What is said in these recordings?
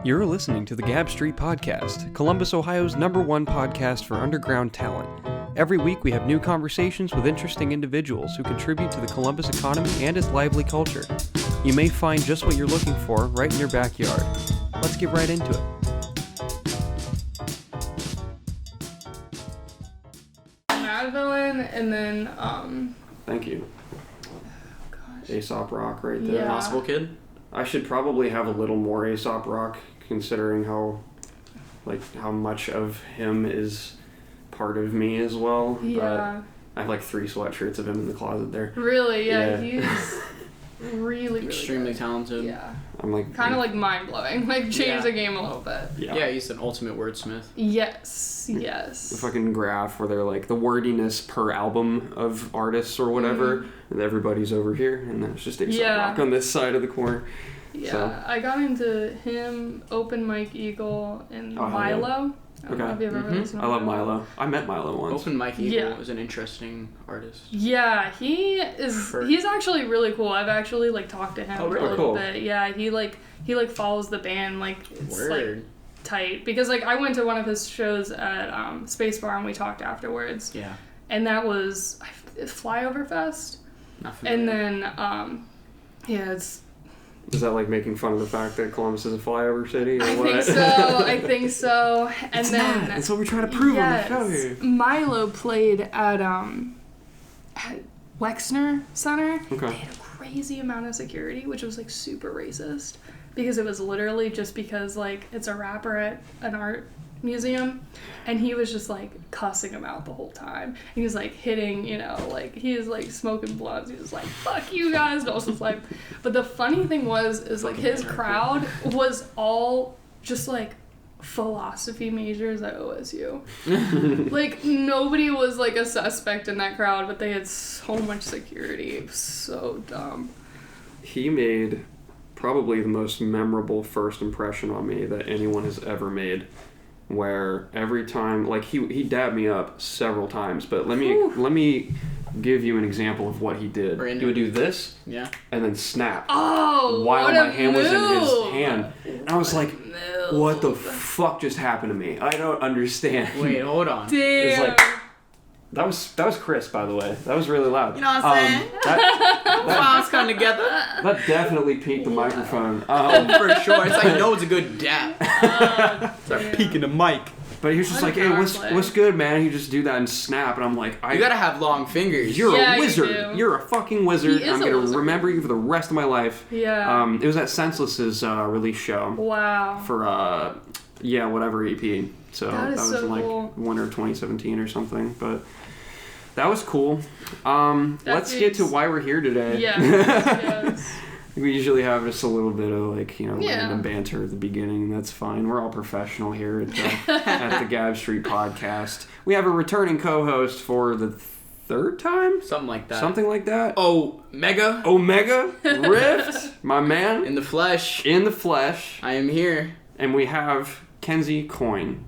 You're listening to the Gab Street Podcast, Columbus, Ohio's #1 podcast for underground talent. Every week we have new conversations with interesting individuals who contribute to the Columbus economy and its lively culture. You may find just what you're looking for right in your backyard. Let's get right into it. Mad Villain, and then, Thank you. gosh. Aesop Rock right there. Yeah. Possible Kid? I should probably have a little more Aesop Rock, considering how much of him is part of me as well. Yeah. I have 3 sweatshirts of him in the closet there. Really, yeah, Yeah. he's really Extremely good. talented. Yeah. I'm Kind of mind-blowing. Change Yeah. the game a little bit. Yeah, he's an ultimate wordsmith. Yes. The fucking graph where they're the wordiness per album of artists or whatever, and everybody's over here, and then it's just Aesop Rock on this side of the corner. Yeah, So. I got into him, Open Mike Eagle, and Oh, hell yeah. Milo. I don't know if you've ever listened to I love Milo. I met Milo once. Open Mike Eagle Yeah. is an interesting artist. Yeah, he's actually really cool. I've actually talked to him Oh, a really? little Cool. bit. Yeah, he follows the band it's Word. tight because I went to one of his shows at Space Bar and we talked afterwards. Yeah. And that was Flyover Fest. Not familiar. And then it's Is that making fun of the fact that Columbus is a flyover city or what? I think so. And It's then not. That's what we're trying to prove on the show here. Milo played at Wexner Center. Okay. They had a crazy amount of security, which was super racist because it was literally just because it's a rapper at an art museum, and he was just cussing him out the whole time. He was hitting, he was smoking blunts. He was fuck you guys. And I was just but the funny thing is his crowd was all just philosophy majors at OSU. Nobody was a suspect in that crowd, but they had so much security. It was so dumb. He made probably the most memorable first impression on me that anyone has ever made, where every time he dabbed me up several times, but let me give you an example of what he did. He would do this, yeah, and then snap. Oh, while what my a hand was in his move. hand, and I was like, "What the fuck just happened to me? I don't understand." Wait, hold on. Damn. It's that was Chris, by the way. That was really loud. You know what I'm saying? Clowns come together. That definitely peaked the microphone. For sure. It's no, it's a good dap. Start peeking the mic. But he was just "Hey, what's good, man?" He just do that and snap, and I'm like, You gotta have long fingers. You're Yeah, a you wizard. do. You're a fucking wizard. He is I'm a gonna wizard. remember you for the rest of my life. Yeah. It was at Senseless's release show Wow. for whatever EP. So That is was so cool. winter 2017 or something. But that was cool. Let's get to why we're here today. Yeah. Yes. We usually have just a little bit of Yeah. random banter at the beginning. That's fine. We're all professional here at at the Gab Street Podcast. We have a returning co-host for the 3rd time? Something like that. Something like that. Omega. Rift, my man. In the flesh. In the flesh. I am here. And we have Kenzie Coyne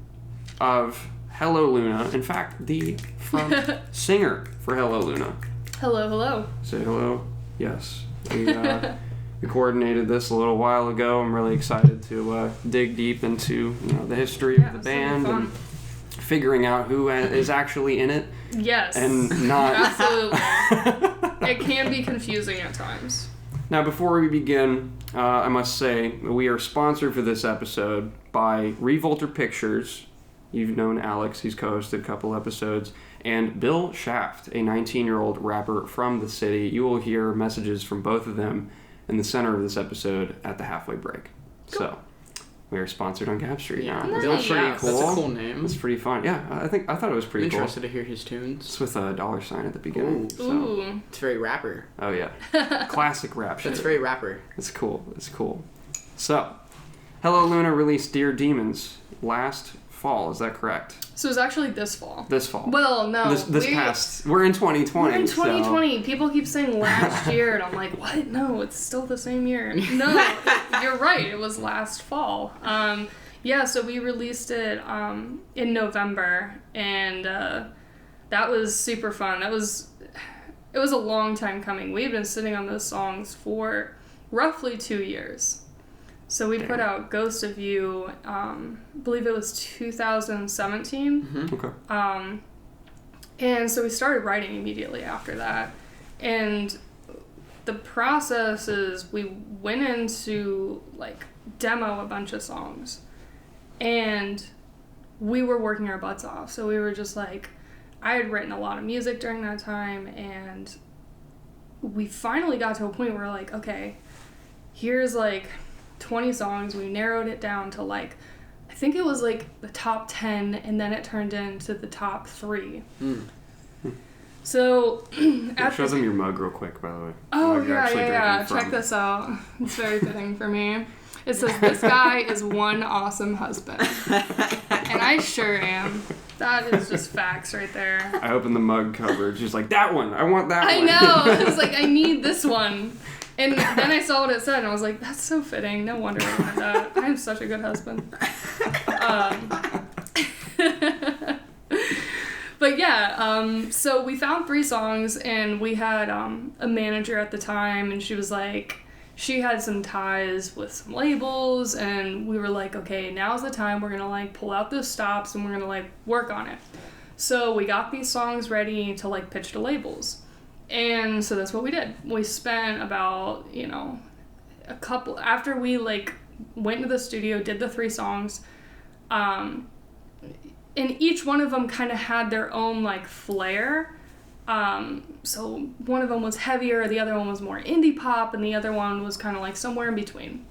of Hello Luna. In fact, the front singer for Hello Luna. Hello. Say hello. Yes. We coordinated this a little while ago. I'm really excited to dig deep into the history of the band and figuring out who is actually in it. Yes. And not. Absolutely. It can be confusing at times. Now, before we begin, I must say we are sponsored for this episode by Revolter Pictures. You've known Alex; he's co-hosted a couple episodes. And Bill Shaft, a 19-year-old rapper from the city. You will hear messages from both of them in the center of this episode at the halfway break. Cool. So, we are sponsored on Gab Street now. Nice. Bill's pretty cool. That's a cool name. It's pretty fun. Yeah, I thought it was pretty cool. Interested to hear his tunes. It's with a $sign at the beginning. Ooh. So. Ooh. It's very rapper. Oh yeah, classic rap shit. That's very rapper. It's cool. So, Hello Luna released Dear Demons last fall. Is that correct? So it was actually this fall. This fall. Well, no. We're in 2020. We're in 2020. People keep saying last year, and I'm like, what? No, it's still the same year. No, you're right. It was last fall. So we released it in November, and that was super fun. It was a long time coming. We've been sitting on those songs for roughly 2 years. So we put out Ghost of You, I believe it was 2017. Okay. And so we started writing immediately after that. And the process is we went into, like, demo a bunch of songs. And we were working our butts off. So we were just like, I had written a lot of music during that time, and we finally got to a point where we're like, okay, here's like 20 songs. We narrowed it down to like, I think it was like the top 10, and then it turned into the top 3. So show them your mug real quick, by the way. Oh, yeah. Check this out. It's very fitting for me. It says, "This guy is one awesome husband." And I sure am. That is just facts right there. I opened the mug cover. She's like, that one. I want that one. I know. I was like, I need this one. And then I saw what it said, and I was like, that's so fitting. No wonder I wanted that. I am such a good husband. But yeah, so we found 3 songs, and we had a manager at the time, and she was like, she had some ties with some labels, and we were like, okay, now's the time. We're gonna like pull out those stops, and we're gonna like work on it. So we got these songs ready to like pitch to labels. And so that's what we did. We spent about, a couple, after we like went to the studio, did the 3 songs, and each one of them kind of had their own like flair. So one of them was heavier, the other one was more indie pop, and the other one was kind of like somewhere in between.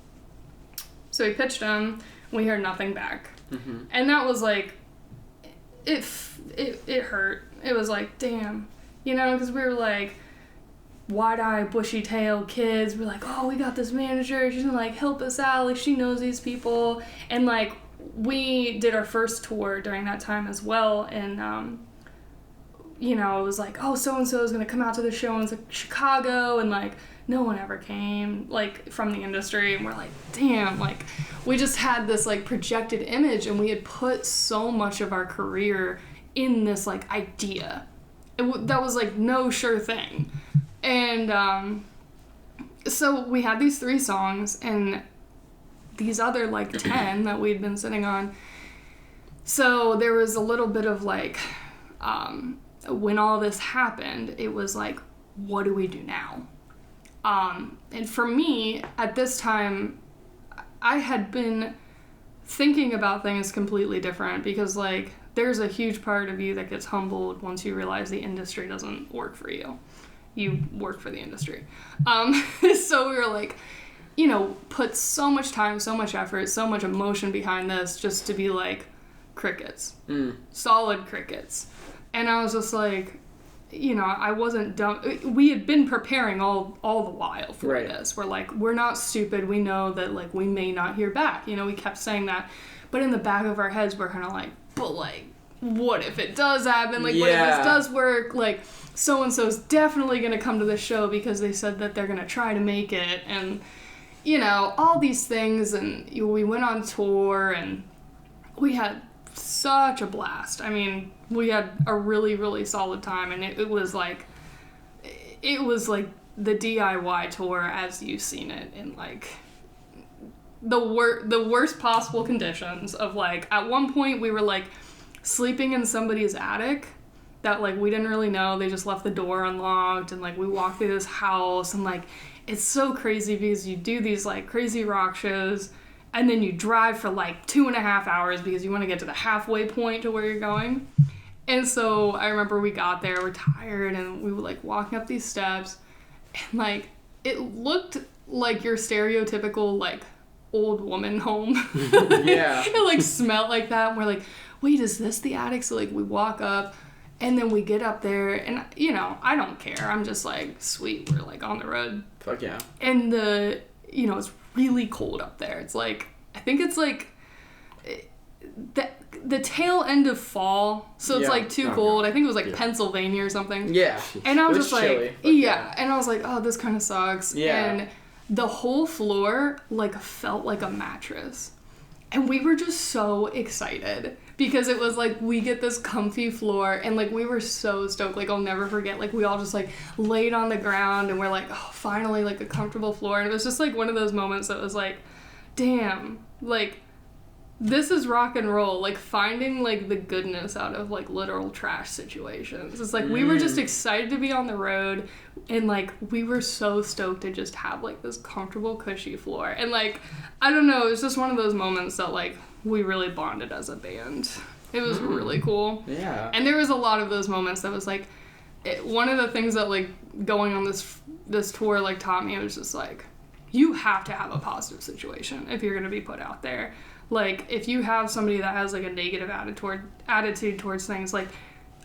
So we pitched them, we heard nothing back. Mm-hmm. And that was like, it hurt. It was like, damn. Because we were like, wide-eyed, bushy-tailed kids. We're like, oh, we got this manager. She's gonna, like, help us out. Like, she knows these people. And, like, we did our first tour during that time as well. And, it was like, oh, so-and-so is gonna come out to the show in Chicago. And, like, no one ever came, like, from the industry. And we're like, damn, like, we just had this, like, projected image. And we had put so much of our career in this, like, idea. That was, like, no sure thing. And so we had these 3 songs and these other, like, 10 that we'd been sitting on. So there was a little bit of, like, when all this happened, it was like, what do we do now? And for me, at this time, I had been thinking about things completely different because, like, there's a huge part of you that gets humbled once you realize the industry doesn't work for you. You work for the industry. So we were like, put so much time, so much effort, so much emotion behind this just to be like crickets. Solid crickets. And I was just like, I wasn't dumb. We had been preparing all the while for this. We're like, we're not stupid. We know that, like, we may not hear back. We kept saying that. But in the back of our heads, we're kind of like, but, like, what if it does happen? Like, what if this does work? Like, so-and-so's definitely going to come to the show because they said that they're going to try to make it. And, all these things. And we went on tour, and we had such a blast. I mean, we had a really, really solid time. And it was like the DIY tour as you've seen it in, like, the worst possible conditions of, like, at one point we were, like, sleeping in somebody's attic that, like, we didn't really know. They just left the door unlocked, and, like, we walked through this house, and, like, it's so crazy because you do these, like, crazy rock shows, and then you drive for, like, 2.5 hours because you want to get to the halfway point to where you're going. And so I remember we got there, we're tired, and we were, like, walking up these steps, and, like, it looked like your stereotypical, like, old woman home. Yeah. It, like, smelled like that, and we're like, wait, is this the attic? So, like, we walk up, and then we get up there, and, I don't care. I'm just like, sweet, we're, like, on the road. Fuck yeah. And it's really cold up there. It's, like, I think it's, like, the tail end of fall, so it's, like, too cold. I think it was, like, Pennsylvania or something. Yeah. And I was just chilly, like, yeah. And I was like, oh, this kind of sucks. Yeah. And the whole floor, like, felt like a mattress. And we were just so excited because it was like, we get this comfy floor, and, like, we were so stoked. Like, I'll never forget, like, we all just, like, laid on the ground, and we're like, oh, finally, like, a comfortable floor. And it was just, like, one of those moments that was like, damn, like, this is rock and roll. Like, finding, like, the goodness out of, like, literal trash situations. It's like, we were just excited to be on the road, and, like, we were so stoked to just have, like, this comfortable, cushy floor. And, like, I don't know, it was just one of those moments that, like, we really bonded as a band. It was really cool. Yeah. And there was a lot of those moments that was, like, one of the things that, like, going on this tour, like, taught me, it was just, like, you have to have a positive situation if you're going to be put out there. Like, if you have somebody that has, like, a negative attitude towards things, like,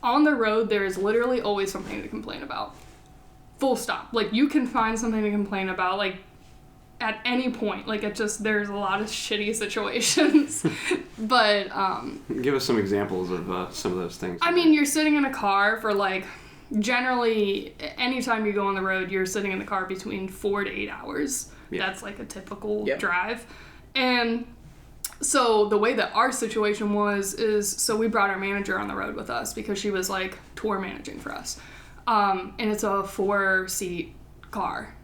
on the road, there is literally always something to complain about. Full stop. Like, you can find something to complain about, like, at any point. Like, it just, there's a lot of shitty situations. But, Give us some examples of some of those things. I mean, you're sitting in a car for, like, generally, anytime you go on the road, you're sitting in the car between 4 to 8 hours. Yeah. That's, like, a typical drive. And so the way that our situation is so we brought our manager on the road with us because she was, like, tour managing for us. And it's a 4-seat car.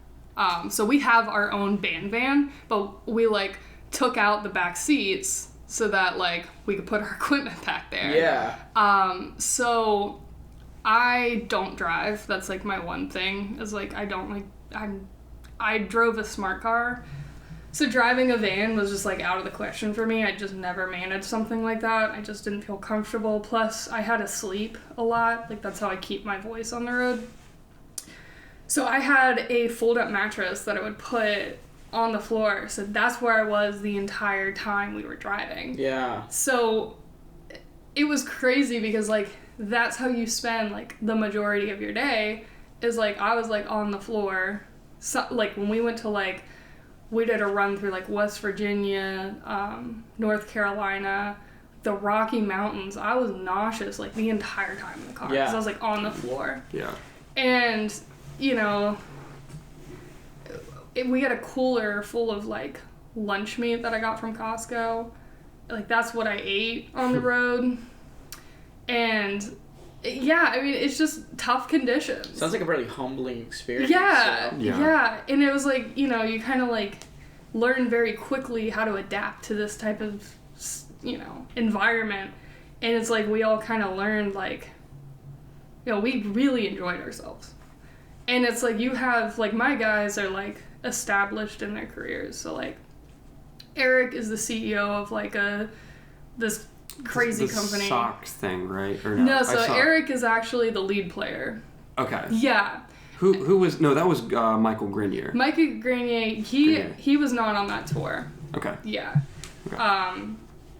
So we have our own band van, but we, like, took out the back seats so that, like, we could put our equipment back there. Yeah. So I don't drive. That's, like, my one thing is, like, I drove a smart car. So driving a van was just, like, out of the question for me. I just never managed something like that. I just didn't feel comfortable. Plus, I had to sleep a lot. Like, that's how I keep my voice on the road. So I had a fold-up mattress that I would put on the floor. So that's where I was the entire time we were driving. Yeah. So it was crazy because, like, that's how you spend, like, the majority of your day is, like, I was, like, on the floor. So, like, when we went to, like, we did a run through, like, West Virginia, North Carolina, the Rocky Mountains. I was nauseous, like, the entire time in the car. Because I was, like, on the floor. Yeah. And, you know, we had a cooler full of, like, lunch meat that I got from Costco. Like, that's what I ate on the road. And, yeah, I mean, it's just tough conditions. Sounds like a really humbling experience. Yeah, so. yeah. And it was like, you know, you kind of, like, learn very quickly how to adapt to this type of, you know, environment. And it's like we all kind of learned, like, you know, we really enjoyed ourselves. And it's like you have, like, my guys are, like, established in their careers. So, like, Eric is the CEO of, like, this crazy the company. Socks thing, right? Or no? No, so Eric is actually the lead player. Okay. Yeah. Who was... No, that was Michael Grenier. Michael Grenier, he was not on that tour. Okay. Yeah. Okay.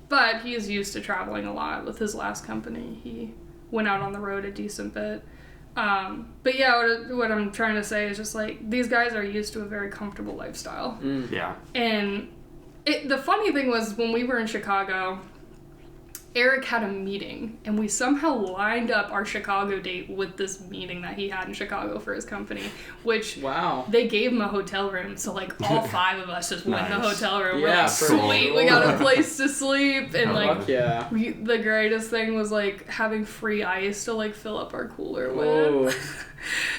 But he is used to traveling a lot with his last company. He went out on the road a decent bit. But yeah, what I'm trying to say is just, like, these guys are used to a very comfortable lifestyle. Yeah. And the funny thing was, when we were in Chicago, Eric had a meeting, and we somehow lined up our Chicago date with this meeting that he had in Chicago for his company, which they gave him a hotel room, so, like, all 5 of us just went in the hotel room. We're like, sweet, we got a place to sleep, and, like, the greatest thing was, like, having free ice to, like, fill up our cooler with.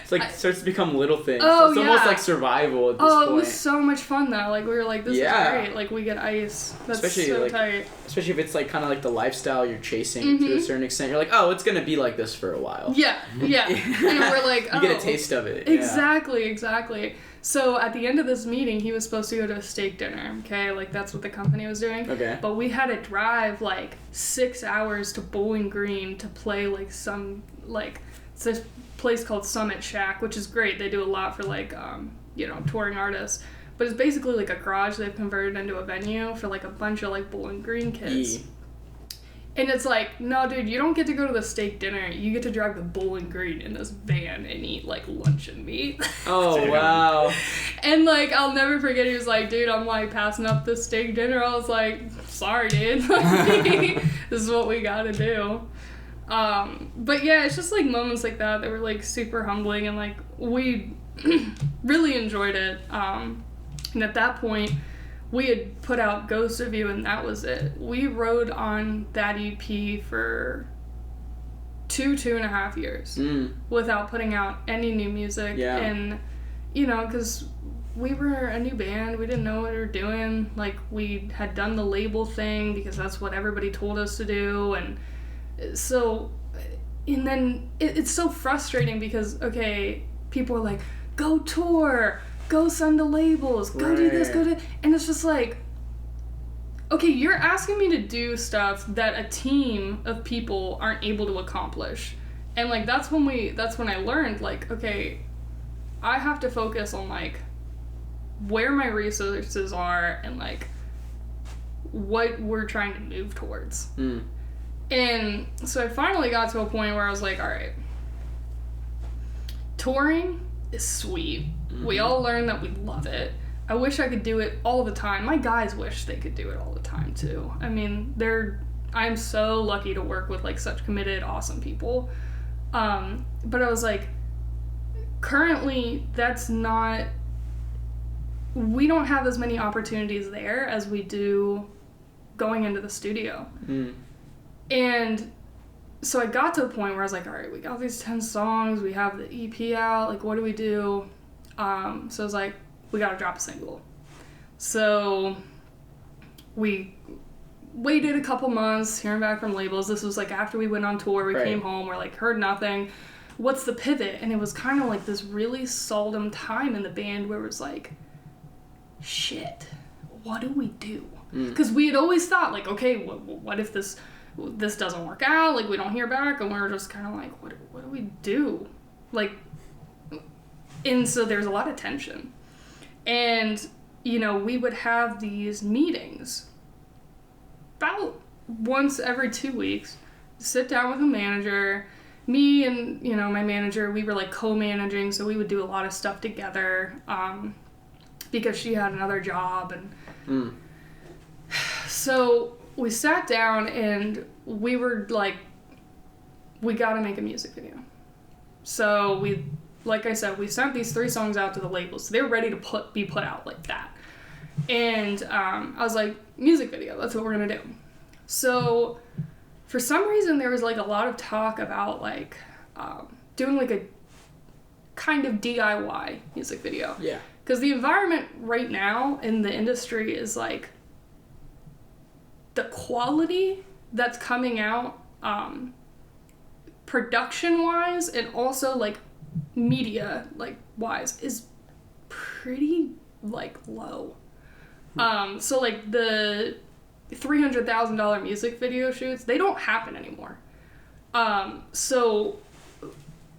It's like, starts to become little things. Oh, it's almost like survival at this point. It was so much fun, though. Like, we were like, this is great. Like, we get ice. That's so tight. Especially if it's, like, kind of like the lifestyle you're chasing to a certain extent. You're like, oh, it's going to be like this for a while. Yeah. And we're like, you get a taste of it. Exactly. So, at the end of this meeting, he was supposed to go to a steak dinner, okay? Like, that's what the company was doing. Okay. But we had to drive, like, 6 hours to Bowling Green to play, like, some, like, it's this place called Summit Shack, which is great. They do a lot for, like, you know, touring artists. But it's basically like a garage they've converted into a venue for, like, a bunch of, like, Bowling Green kids. And it's like, no, dude, you don't get to go to the steak dinner. You get to drive to Bowling Green in this van and eat, like, lunch and meat. Oh, wow. And, like, I'll never forget, he was like, dude, I'm, like, passing up this steak dinner. I was like, sorry, dude. This is what we gotta do. But, yeah, it's just, like, moments like that were, like, super humbling. And, like, we really enjoyed it. And at that point, we had put out Ghost of You, and that was it. We rode on that EP for 2.5 years without putting out any new music. Yeah. And you know, because we were a new band, we didn't know what we were doing. Like, we had done the label thing because that's what everybody told us to do, and so, and then it's so frustrating because, okay, people are like, go tour, go send to labels, go do this, go do, and it's just like, okay, you're asking me to do stuff that a team of people aren't able to accomplish. And, like, that's when I learned, like, okay, I have to focus on, like, where my resources are and, like, what we're trying to move towards. And so I finally got to a point where I was like, all right, touring is sweet. We all learned that we love it. I wish I could do it all the time. My guys wish they could do it all the time too. I mean, I'm so lucky to work with, like, such committed, awesome people. But I was like, currently we don't have as many opportunities there as we do going into the studio. And so I got to the point where I was like, all right, we got these 10 songs, we have the EP out, like, what do we do? So I was like, we gotta drop a single. So we waited a couple months, hearing back from labels. This was, like, after we went on tour, we came home, we're like, heard nothing. What's the pivot? And it was kind of like this really solemn time in the band where it was like, shit, what do we do? Because we had always thought, like, okay, what if this doesn't work out? Like, we don't hear back, and we're just kind of like, what do we do? Like, and so there's a lot of tension. And, you know, we would have these meetings about once every 2 weeks, sit down with a manager. Me and, you know, my manager, we were, like, co-managing, so we would do a lot of stuff together, because she had another job. And so we sat down and we were like, we gotta make a music video. So like I said, we sent these 3 songs out to the labels. So they were ready to be put out like that. And I was like, music video, that's what we're gonna do. So for some reason, there was, like, a lot of talk about, like, doing, like, a kind of DIY music video. Yeah. Because the environment right now in the industry is, like, the quality that's coming out, production-wise, and also, like, media, like, wise, is pretty, like, low. So, like, the $300,000 music video shoots, they don't happen anymore. So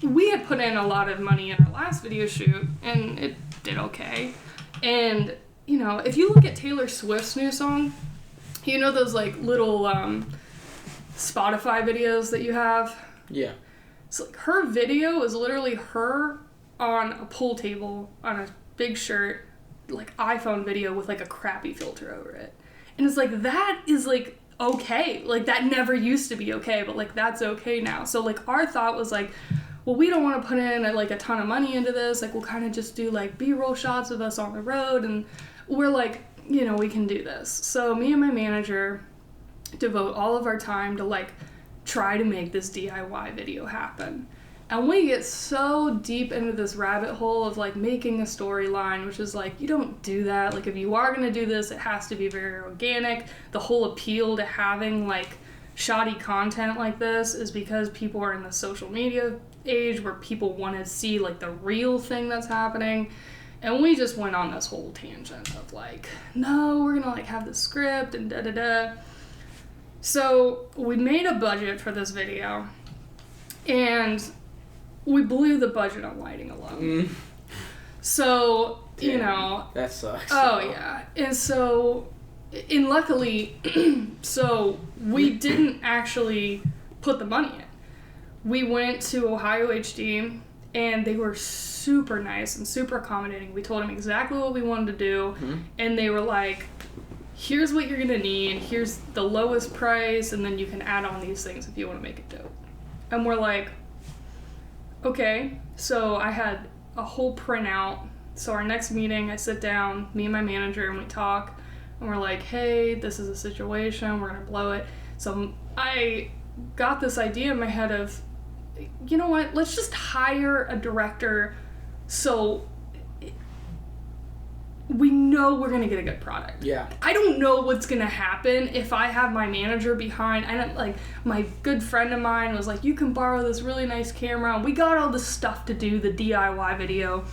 we had put in a lot of money in our last video shoot, and it did okay. And, you know, if you look at Taylor Swift's new song, you know those, like, little Spotify videos that you have? Yeah. So, like, her video is literally her on a pool table on a big shirt, like, iPhone video with, like, a crappy filter over it. And it's like, that is, like, okay. Like, that never used to be okay, but, like, that's okay now. So, like, our thought was, like, well, we don't want to put in, like, a ton of money into this. Like, we'll kind of just do, like, B-roll shots of us on the road. And we're like, you know, we can do this. So me and my manager devote all of our time to, like, try to make this DIY video happen. And we get so deep into this rabbit hole of, like, making a storyline, which is, like, you don't do that. Like, if you are going to do this, it has to be very organic. The whole appeal to having, like, shoddy content like this is because people are in the social media age where people want to see, like, the real thing that's happening. And we just went on this whole tangent of, like, no, we're going to, like, have the script and da-da-da. So we made a budget for this video, and we blew the budget on lighting alone. So, you know. That sucks. Oh, yeah. And so, and luckily, so we didn't actually put the money in. We went to Ohio HD, and they were super nice and super accommodating. We told them exactly what we wanted to do, and they were like, here's what you're going to need, here's the lowest price, and then you can add on these things if you want to make it dope. And we're like, okay. So I had a whole printout. So our next meeting, I sit down, me and my manager, and we talk, and we're like, hey, this is a situation, we're going to blow it. So I got this idea in my head of, you know what, let's just hire a director so we know we're going to get a good product. Yeah. I don't know what's going to happen if I have my manager behind. I don't, like, my good friend of mine was like, you can borrow this really nice camera. We got all the stuff to do the DIY video.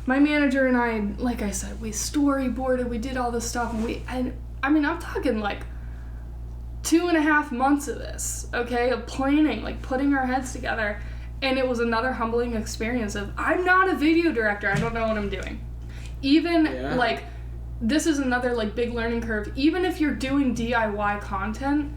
My manager and I, like I said, we storyboarded, we did all this stuff, and I'm talking like 2.5 months of this, okay, of planning, like putting our heads together, and it was another humbling experience of, I'm not a video director, I don't know what I'm doing. Even, like, this is another, like, big learning curve. Even if you're doing DIY content,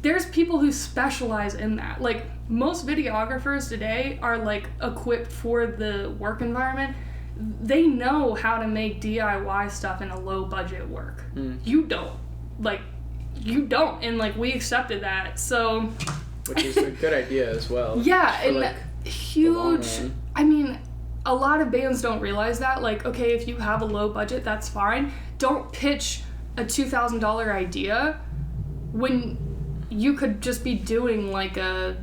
there's people who specialize in that. Like, most videographers today are, like, equipped for the work environment. They know how to make DIY stuff in a low-budget work. You don't. Like, you don't. And, like, we accepted that, so... Which is a good idea as well. Yeah, and like, huge... I mean... A lot of bands don't realize that. Like, okay, if you have a low budget, that's fine. Don't pitch a $2,000 idea when you could just be doing like a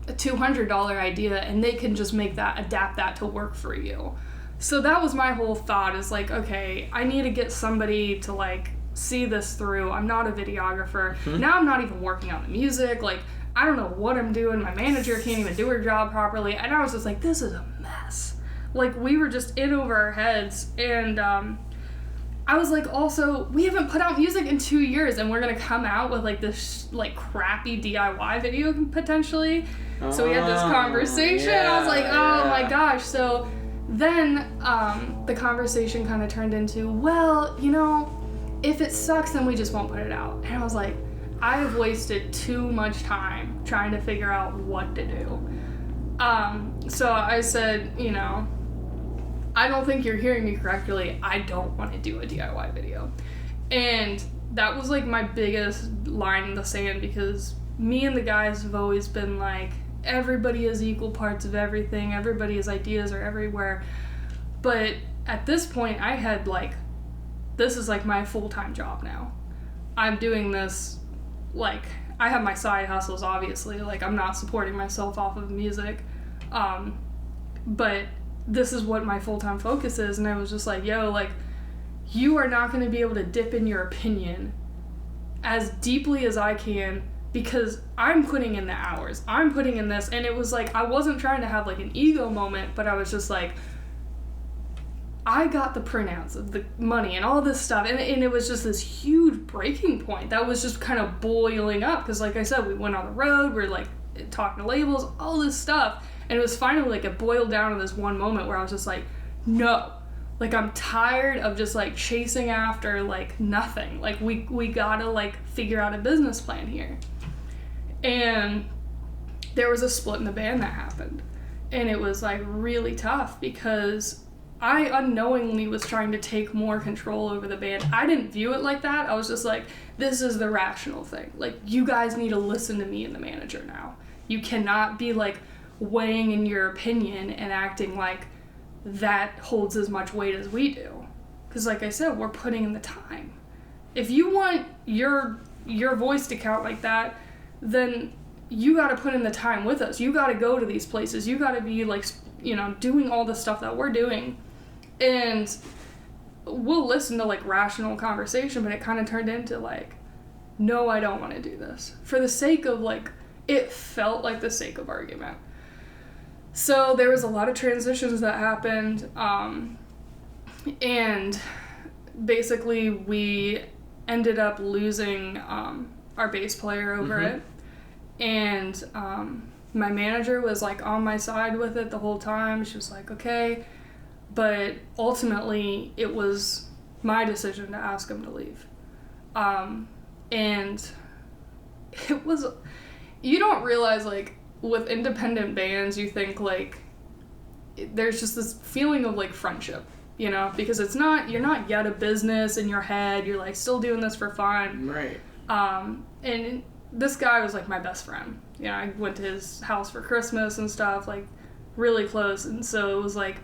$200 idea, and they can just adapt that to work for you. So that was my whole thought, is like, okay, I need to get somebody to like see this through. I'm not a videographer. Now I'm not even working on the music. Like, I don't know what I'm doing. My manager can't even do her job properly. And I was just like, this is a mess. Like, we were just in over our heads, and I was like, also, we haven't put out music in 2 years, and we're gonna come out with like this like crappy DIY video potentially. So we had this conversation. I was like, oh my gosh. So then the conversation kind of turned into, well, you know, if it sucks, then we just won't put it out. And I was like, I have wasted too much time trying to figure out what to do. So I said, you know, I don't think you're hearing me correctly. I don't want to do a DIY video. And that was like my biggest line in the sand, because me and the guys have always been like, everybody has equal parts of everything. Everybody's ideas are everywhere. But at this point, I had like, this is like my full-time job now. I'm doing this, like, I have my side hustles, obviously. Like, I'm not supporting myself off of music. But this is what my full-time focus is. And I was just like, yo, like, you are not going to be able to dip in your opinion as deeply as I can, because I'm putting in the hours. I'm putting in this. And it was like, I wasn't trying to have like an ego moment, but I was just like, I got the printouts of the money and all this stuff, and it was just this huge breaking point that was just kind of boiling up, because like I said, we went on the road, we're like talking to labels, all this stuff, and it was finally like it boiled down to this one moment where I was just like, no, like, I'm tired of just like chasing after like nothing. Like, we gotta like figure out a business plan here. And there was a split in the band that happened, and it was like really tough, because I unknowingly was trying to take more control over the band. I didn't view it like that. I was just like, this is the rational thing. Like, you guys need to listen to me and the manager now. You cannot be like weighing in your opinion and acting like that holds as much weight as we do. Because like I said, we're putting in the time. If you want your voice to count like that, then you got to put in the time with us. You got to go to these places. You got to be like, you know, doing all the stuff that we're doing. And we'll listen to like rational conversation, but it kind of turned into like, no, I don't want to do this. For the sake of like, it felt like the sake of argument. So there was a lot of transitions that happened. And basically we ended up losing our bass player over it. And my manager was like on my side with it the whole time. She was like, okay. But ultimately, it was my decision to ask him to leave. And it was, you don't realize, like, with independent bands, you think, like, there's just this feeling of, like, friendship, you know? Because it's not, you're not yet a business in your head. You're, like, still doing this for fun. Right. And this guy was, like, my best friend. You know, I went to his house for Christmas and stuff, like, really close. And so it was, like,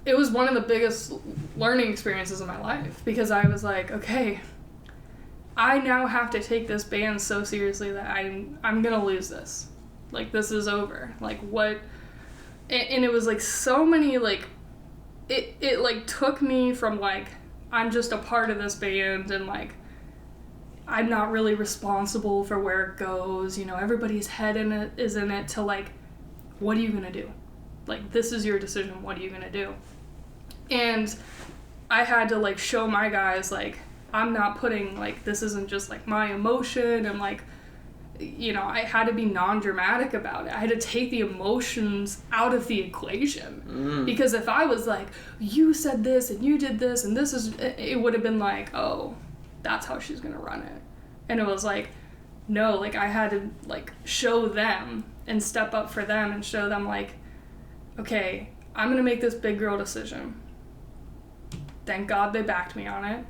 it was one of the biggest learning experiences of my life, because I was like, okay, I now have to take this band so seriously that I'm gonna lose this. Like, this is over. Like, what? And it was like so many like it like took me from like, I'm just a part of this band and like I'm not really responsible for where it goes, you know, everybody's head in it is in it, to like, what are you gonna do? Like, this is your decision, what are you gonna do? And I had to like show my guys like, I'm not putting like, this isn't just like my emotion, and like, you know, I had to be non-dramatic about it. I had to take the emotions out of the equation. Because if I was like, you said this and you did this and this is, it would have been like, oh, that's how she's gonna run it. And it was like, no, like I had to like show them and step up for them and show them like, okay, I'm gonna make this big girl decision. Thank God they backed me on it.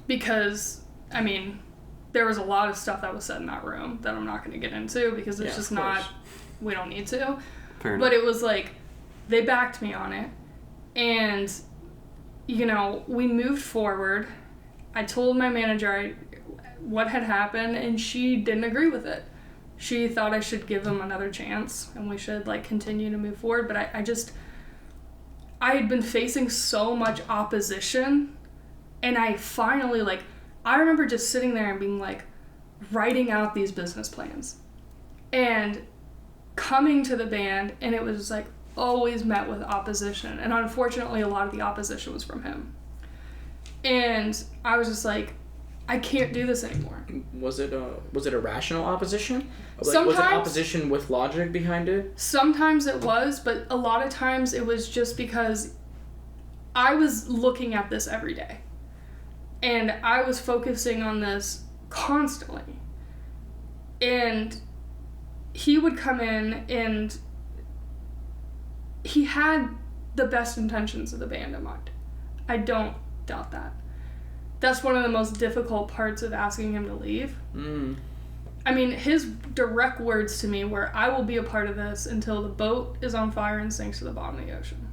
Because, I mean, there was a lot of stuff that was said in that room that I'm not going to get into because it's just not, we don't need to. Fair but enough. it was like, they backed me on it. And, you know, we moved forward. I told my manager what had happened, and she didn't agree with it. She thought I should give him another chance and we should like continue to move forward. But I had been facing so much opposition, and I finally like, I remember just sitting there and being like, writing out these business plans and coming to the band, and it was like always met with opposition. And unfortunately, a lot of the opposition was from him. And I was just like, I can't do this anymore. Was it a rational opposition? Like, Sometimes, was it opposition with logic behind it? Sometimes it was, but a lot of times it was just because I was looking at this every day. And I was focusing on this constantly. And he would come in and he had the best intentions of the band in mind. I don't doubt that. That's one of the most difficult parts of asking him to leave. I mean, his direct words to me were, I will be a part of this until the boat is on fire and sinks to the bottom of the ocean.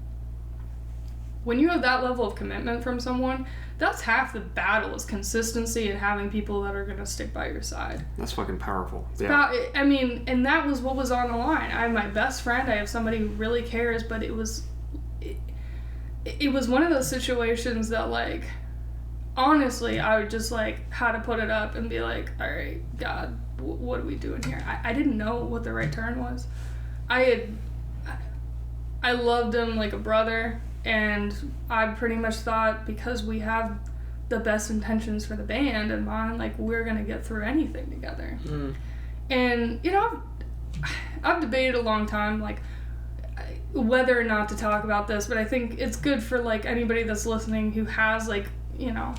When you have that level of commitment from someone, that's half the battle, is consistency and having people that are going to stick by your side. That's fucking powerful. Yeah. I mean, and that was what was on the line. I have my best friend, I have somebody who really cares, but it was one of those situations that, like, honestly, I would just, like, how to put it up and be like, all right, God, what are we doing here? I didn't know what the right turn was. I loved him like a brother, and I pretty much thought, because we have the best intentions for the band in mind, like, we're gonna get through anything together. And, you know, I've debated a long time, like, whether or not to talk about this, but I think it's good for, like, anybody that's listening who has, like, you know,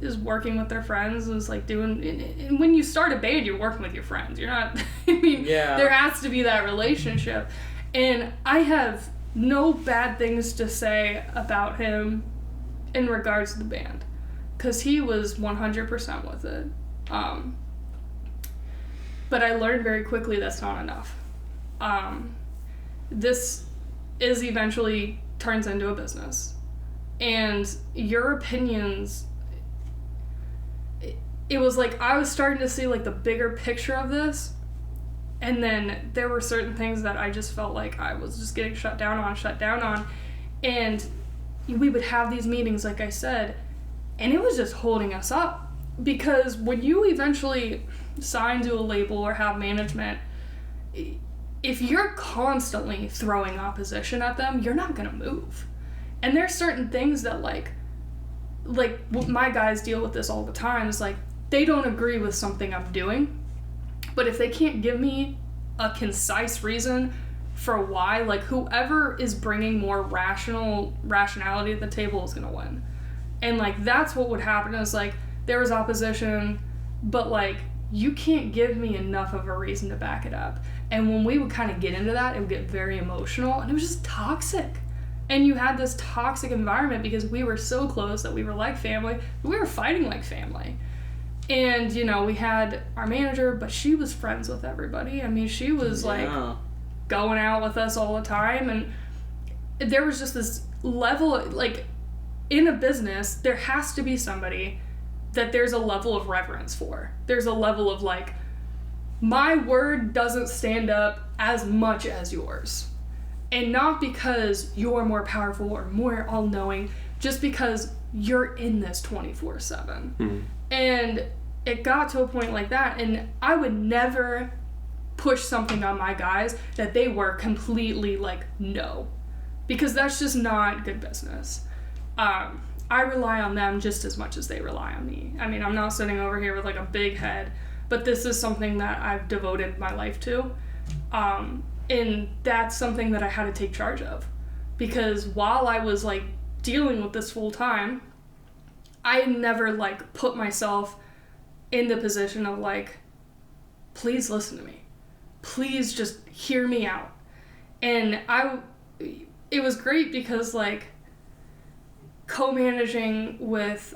is working with their friends, is like doing, and when you start a band, you're working with your friends. You're not, I mean, there has to be that relationship. And I have no bad things to say about him in regards to the band, because he was 100% with it. But I learned very quickly that's not enough. This is eventually turns into a business. And your opinions, it was like I was starting to see like the bigger picture of this, and then there were certain things that I just felt like I was just getting shut down on, and we would have these meetings, like I said, and it was just holding us up, because when you eventually sign to a label or have management, if you're constantly throwing opposition at them, you're not gonna move. And there's certain things that like my guys deal with this all the time. Is like, they don't agree with something I'm doing, but if they can't give me a concise reason for why, like, whoever is bringing more rationality to the table is gonna win. And like, that's what would happen. Is like, there was opposition, but like, you can't give me enough of a reason to back it up. And when we would kind of get into that, it would get very emotional, and it was just toxic. And you had this toxic environment because we were so close that we were like family. We were fighting like family. And, you know, we had our manager, but she was friends with everybody. I mean, she was like going out with us all the time. And there was just this level, like, in a business, there has to be somebody that there's a level of reverence for. There's a level of like, my word doesn't stand up as much as yours. And not because you're more powerful or more all-knowing, just because you're in this 24/7. And it got to a point like that, and I would never push something on my guys that they were completely like, no. Because that's just not good business. I rely on them just as much as they rely on me. I mean, I'm not sitting over here with like a big head, but this is something that I've devoted my life to. And that's something that I had to take charge of. Because while I was like dealing with this full time, I never like put myself in the position of like, please listen to me. Please just hear me out. And it was great because like co-managing with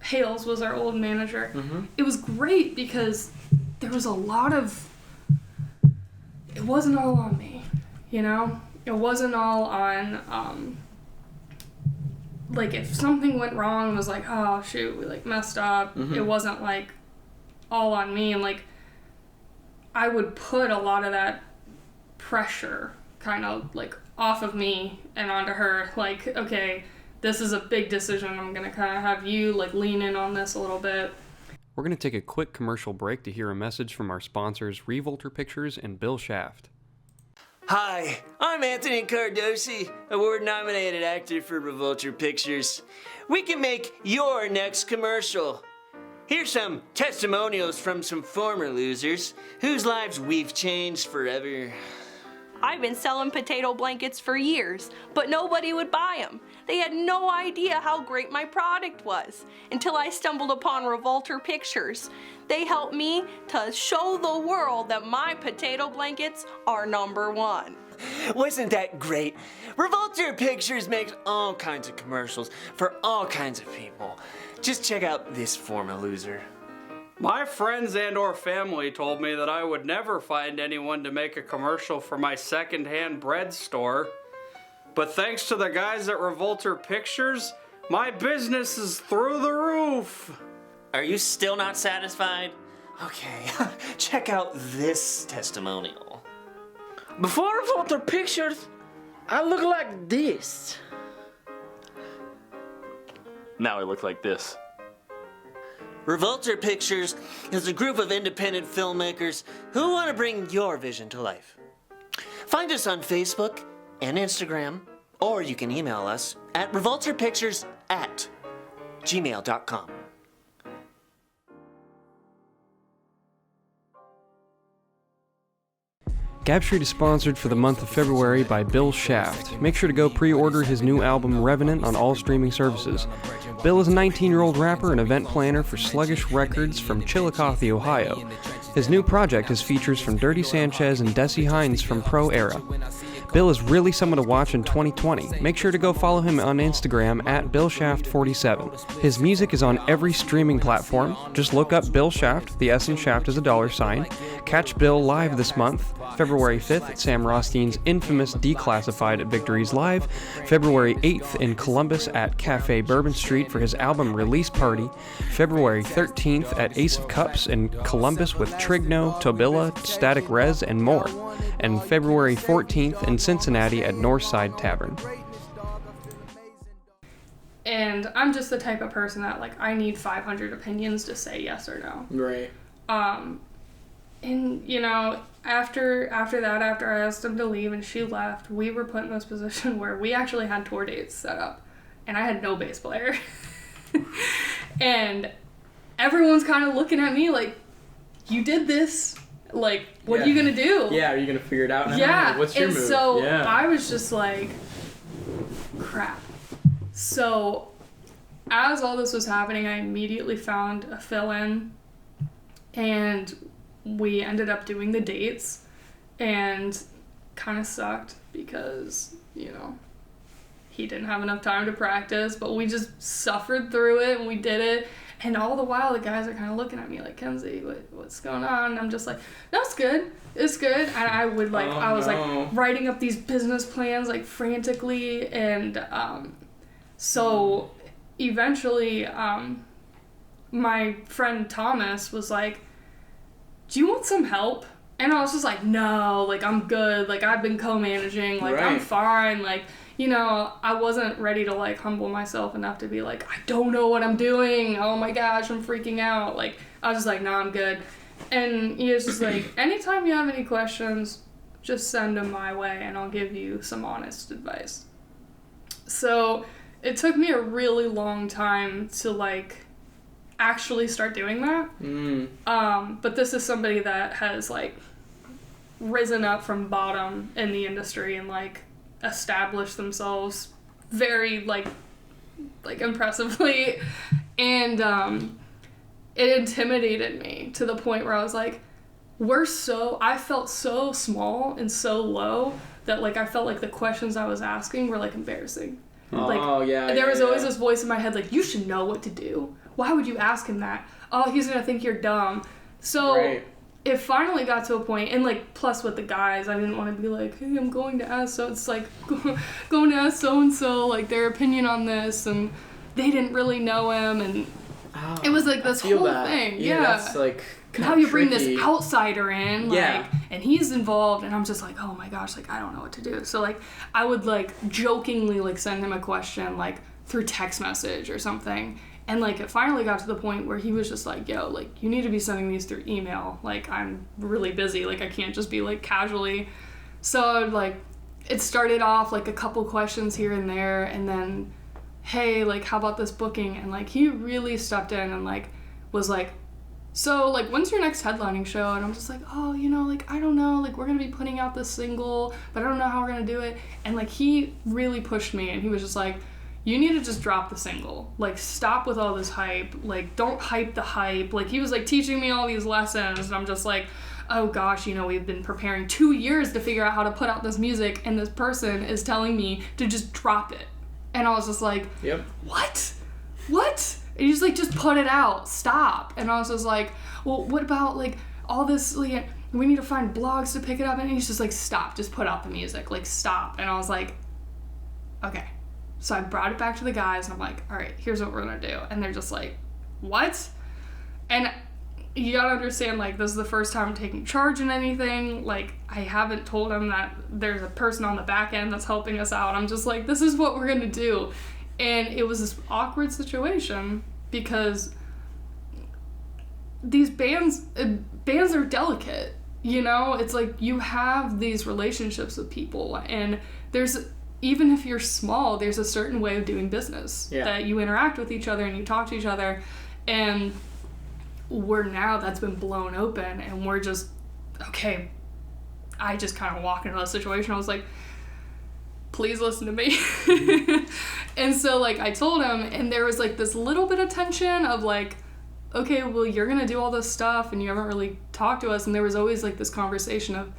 Hales was our old manager. It was great because there was a lot of, it wasn't all on me, you know? It wasn't all on, like, if something went wrong, it was like, oh, shoot, we, like, messed up. It wasn't, like, all on me. And, like, I would put a lot of that pressure kind of, like, off of me and onto her. Like, okay, this is a big decision. I'm going to kind of have you, like, lean in on this a little bit. We're going to take a quick commercial break to hear a message from our sponsors, Revolter Pictures and Bill Shaft. Hi, I'm Anthony Cardosi, award-nominated actor for Revolter Pictures. We can make your next commercial. Here's some testimonials from some former losers whose lives we've changed forever. I've been selling potato blankets for years, but nobody would buy them. They had no idea how great my product was until I stumbled upon Revolter Pictures. They helped me to show the world that my potato blankets are #1. Wasn't that great? Revolter Pictures makes all kinds of commercials for all kinds of people. Just check out this former loser. My friends and or family told me that I would never find anyone to make a commercial for my secondhand bread store. But thanks to the guys at Revolter Pictures, my business is through the roof. Are you still not satisfied? Okay, check out this testimonial. Before Revolter Pictures, I look like this. Now I look like this. Revolter Pictures is a group of independent filmmakers who want to bring your vision to life. Find us on Facebook and Instagram, or you can email us at revolterpictures@gmail.com. Gab Street is sponsored for the month of February by Bill Shaft. Make sure to go pre-order his new album Revenant on all streaming services. Bill is a 19-year-old rapper and event planner for Sluggish Records from Chillicothe, Ohio. His new project has features from Dirty Sanchez and Desi Hines from Pro Era. Bill is really someone to watch in 2020. Make sure to go follow him on Instagram at BillShaft47. His music is on every streaming platform. Just look up Bill Shaft, the S in Shaft is a $sign. Catch Bill live this month, February 5th at Sam Rothstein's infamous Declassified at Victories Live, February 8th in Columbus at Cafe Bourbon Street for his album release party, February 13th at Ace of Cups in Columbus with Trigno, Tobilla, Static Rez, and more, and February 14th in Cincinnati at Northside Tavern. And I'm just the type of person that, like, I need 500 opinions to say yes or no. Right. And, you know, after I asked him to leave and she left, we were put in this position where we actually had tour dates set up. And I had no bass player. And everyone's kind of looking at me like, you did this. Like, what are you going to do? Yeah, are you going to figure it out now? Yeah. Like, what's your move? So yeah. I was just like, crap. So as all this was happening, I immediately found a fill-in. And we ended up doing the dates, and kind of sucked because, you know, he didn't have enough time to practice, but we just suffered through it and we did it. And all the while the guys are kind of looking at me like, Kenzie, what's going on? And I'm just like, no, it's good. It's good. And I would like, I was like writing up these business plans like frantically. And so eventually my friend Thomas was like, do you want some help? And I was just like, no, like, I'm good. Like, I've been co-managing. Like, I'm Right. fine. Like, you know, I wasn't ready to, like, humble myself enough to be like, I don't know what I'm doing. Oh, my gosh, I'm freaking out. Like, I was just like, no, I'm good. And he was just like, anytime you have any questions, just send them my way, and I'll give you some honest advice. So it took me a really long time to, like, actually start doing that. But this is somebody that has, like, risen up from bottom in the industry and, like, established themselves very, like impressively. And it intimidated me to the point where I was like, I felt so small and so low that, like, I felt like the questions I was asking were, like, embarrassing. Like, there was always this voice in my head, like, you should know what to do. Why would you ask him that? Oh, he's gonna think you're dumb. So it finally got to a point, and, like, plus with the guys, I didn't want to be like, hey, I'm going to ask, so it's like, going to ask so-and-so, like, their opinion on this, and they didn't really know him, and it was, like, this whole thing. Yeah, that's, like, now you bring this outsider in, like, Yeah. and he's involved, and I'm just like, oh my gosh, like, I don't know what to do. So, like, I would, like, jokingly, like, send him a question, like, through text message or something. And, like, it finally got to the point where he was just like, yo, like, you need to be sending these through email. Like, I'm really busy. Like, I can't just be, like, casually. So, like, it started off, like, a couple questions here and there. And then, hey, like, how about this booking? And, like, he really stepped in and, like, was like, so, like, when's your next headlining show? And I'm just like, oh, you know, like, I don't know. Like, we're going to be putting out this single, but I don't know how we're going to do it. And, like, he really pushed me. And he was just like, you need to just drop the single. Like, stop with all this hype. Like, don't hype the hype. Like, he was, like, teaching me all these lessons, and I'm just like, oh gosh, you know, we've been preparing 2 years to figure out how to put out this music, and this person is telling me to just drop it. And I was just like, what? And he's like, just put it out. Stop. And I was just like, well, what about, like, all this, like, we need to find blogs to pick it up. And he's just like, stop. Just put out the music. Like, stop. And I was like, okay. So I brought it back to the guys, and I'm like, all right, here's what we're going to do. And they're just like, what? And you got to understand, like, this is the first time I'm taking charge in anything. Like, I haven't told them that there's a person on the back end that's helping us out. I'm just like, this is what we're going to do. And it was this awkward situation because these bands are delicate, you know? It's like you have these relationships with people, and even if you're small, there's a certain way of doing business that you interact with each other and you talk to each other. And that's been blown open, and we're just, okay, I just kind of walked into that situation. I was like, please listen to me. And so, like, I told him, and there was, like, this little bit of tension of, like, okay, well, you're gonna do all this stuff and you haven't really talked to us. And there was always, like, this conversation of,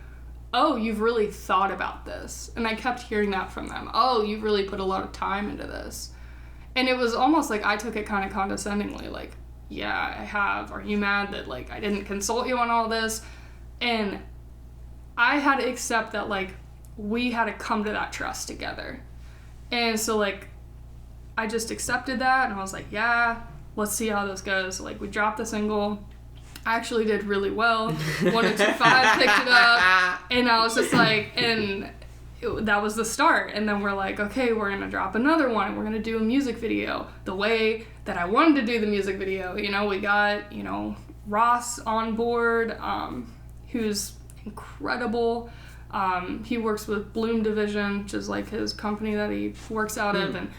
oh, you've really thought about this. And I kept hearing that from them. Oh, you've really put a lot of time into this. And it was almost like I took it kind of condescendingly, like, yeah, I have. Are you mad that, like, I didn't consult you on all this? And I had to accept that, like, we had to come to that trust together. And so, like, I just accepted that, and I was like, yeah, let's see how this goes. So, like, we dropped the single. I actually did really well. 1025 picked it up, and I was just like, that was the start. And then we're like, okay, we're gonna drop another one, and we're gonna do a music video the way that I wanted to do the music video. You know, we got, you know, Ross on board, who's incredible. He works with Bloom Division, which is, like, his company that he works out of, and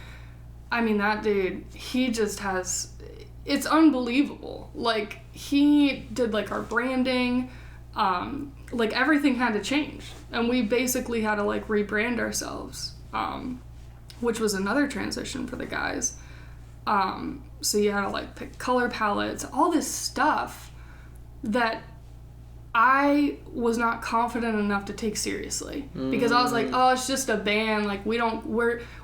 I mean, that dude, he just has, it's unbelievable. Like, he did, like, our branding, like, everything had to change, and we basically had to, like, rebrand ourselves, which was another transition for the guys. So you had to, like, pick color palettes, all this stuff that I was not confident enough to take seriously, because I was like, oh, it's just a band, like, we don't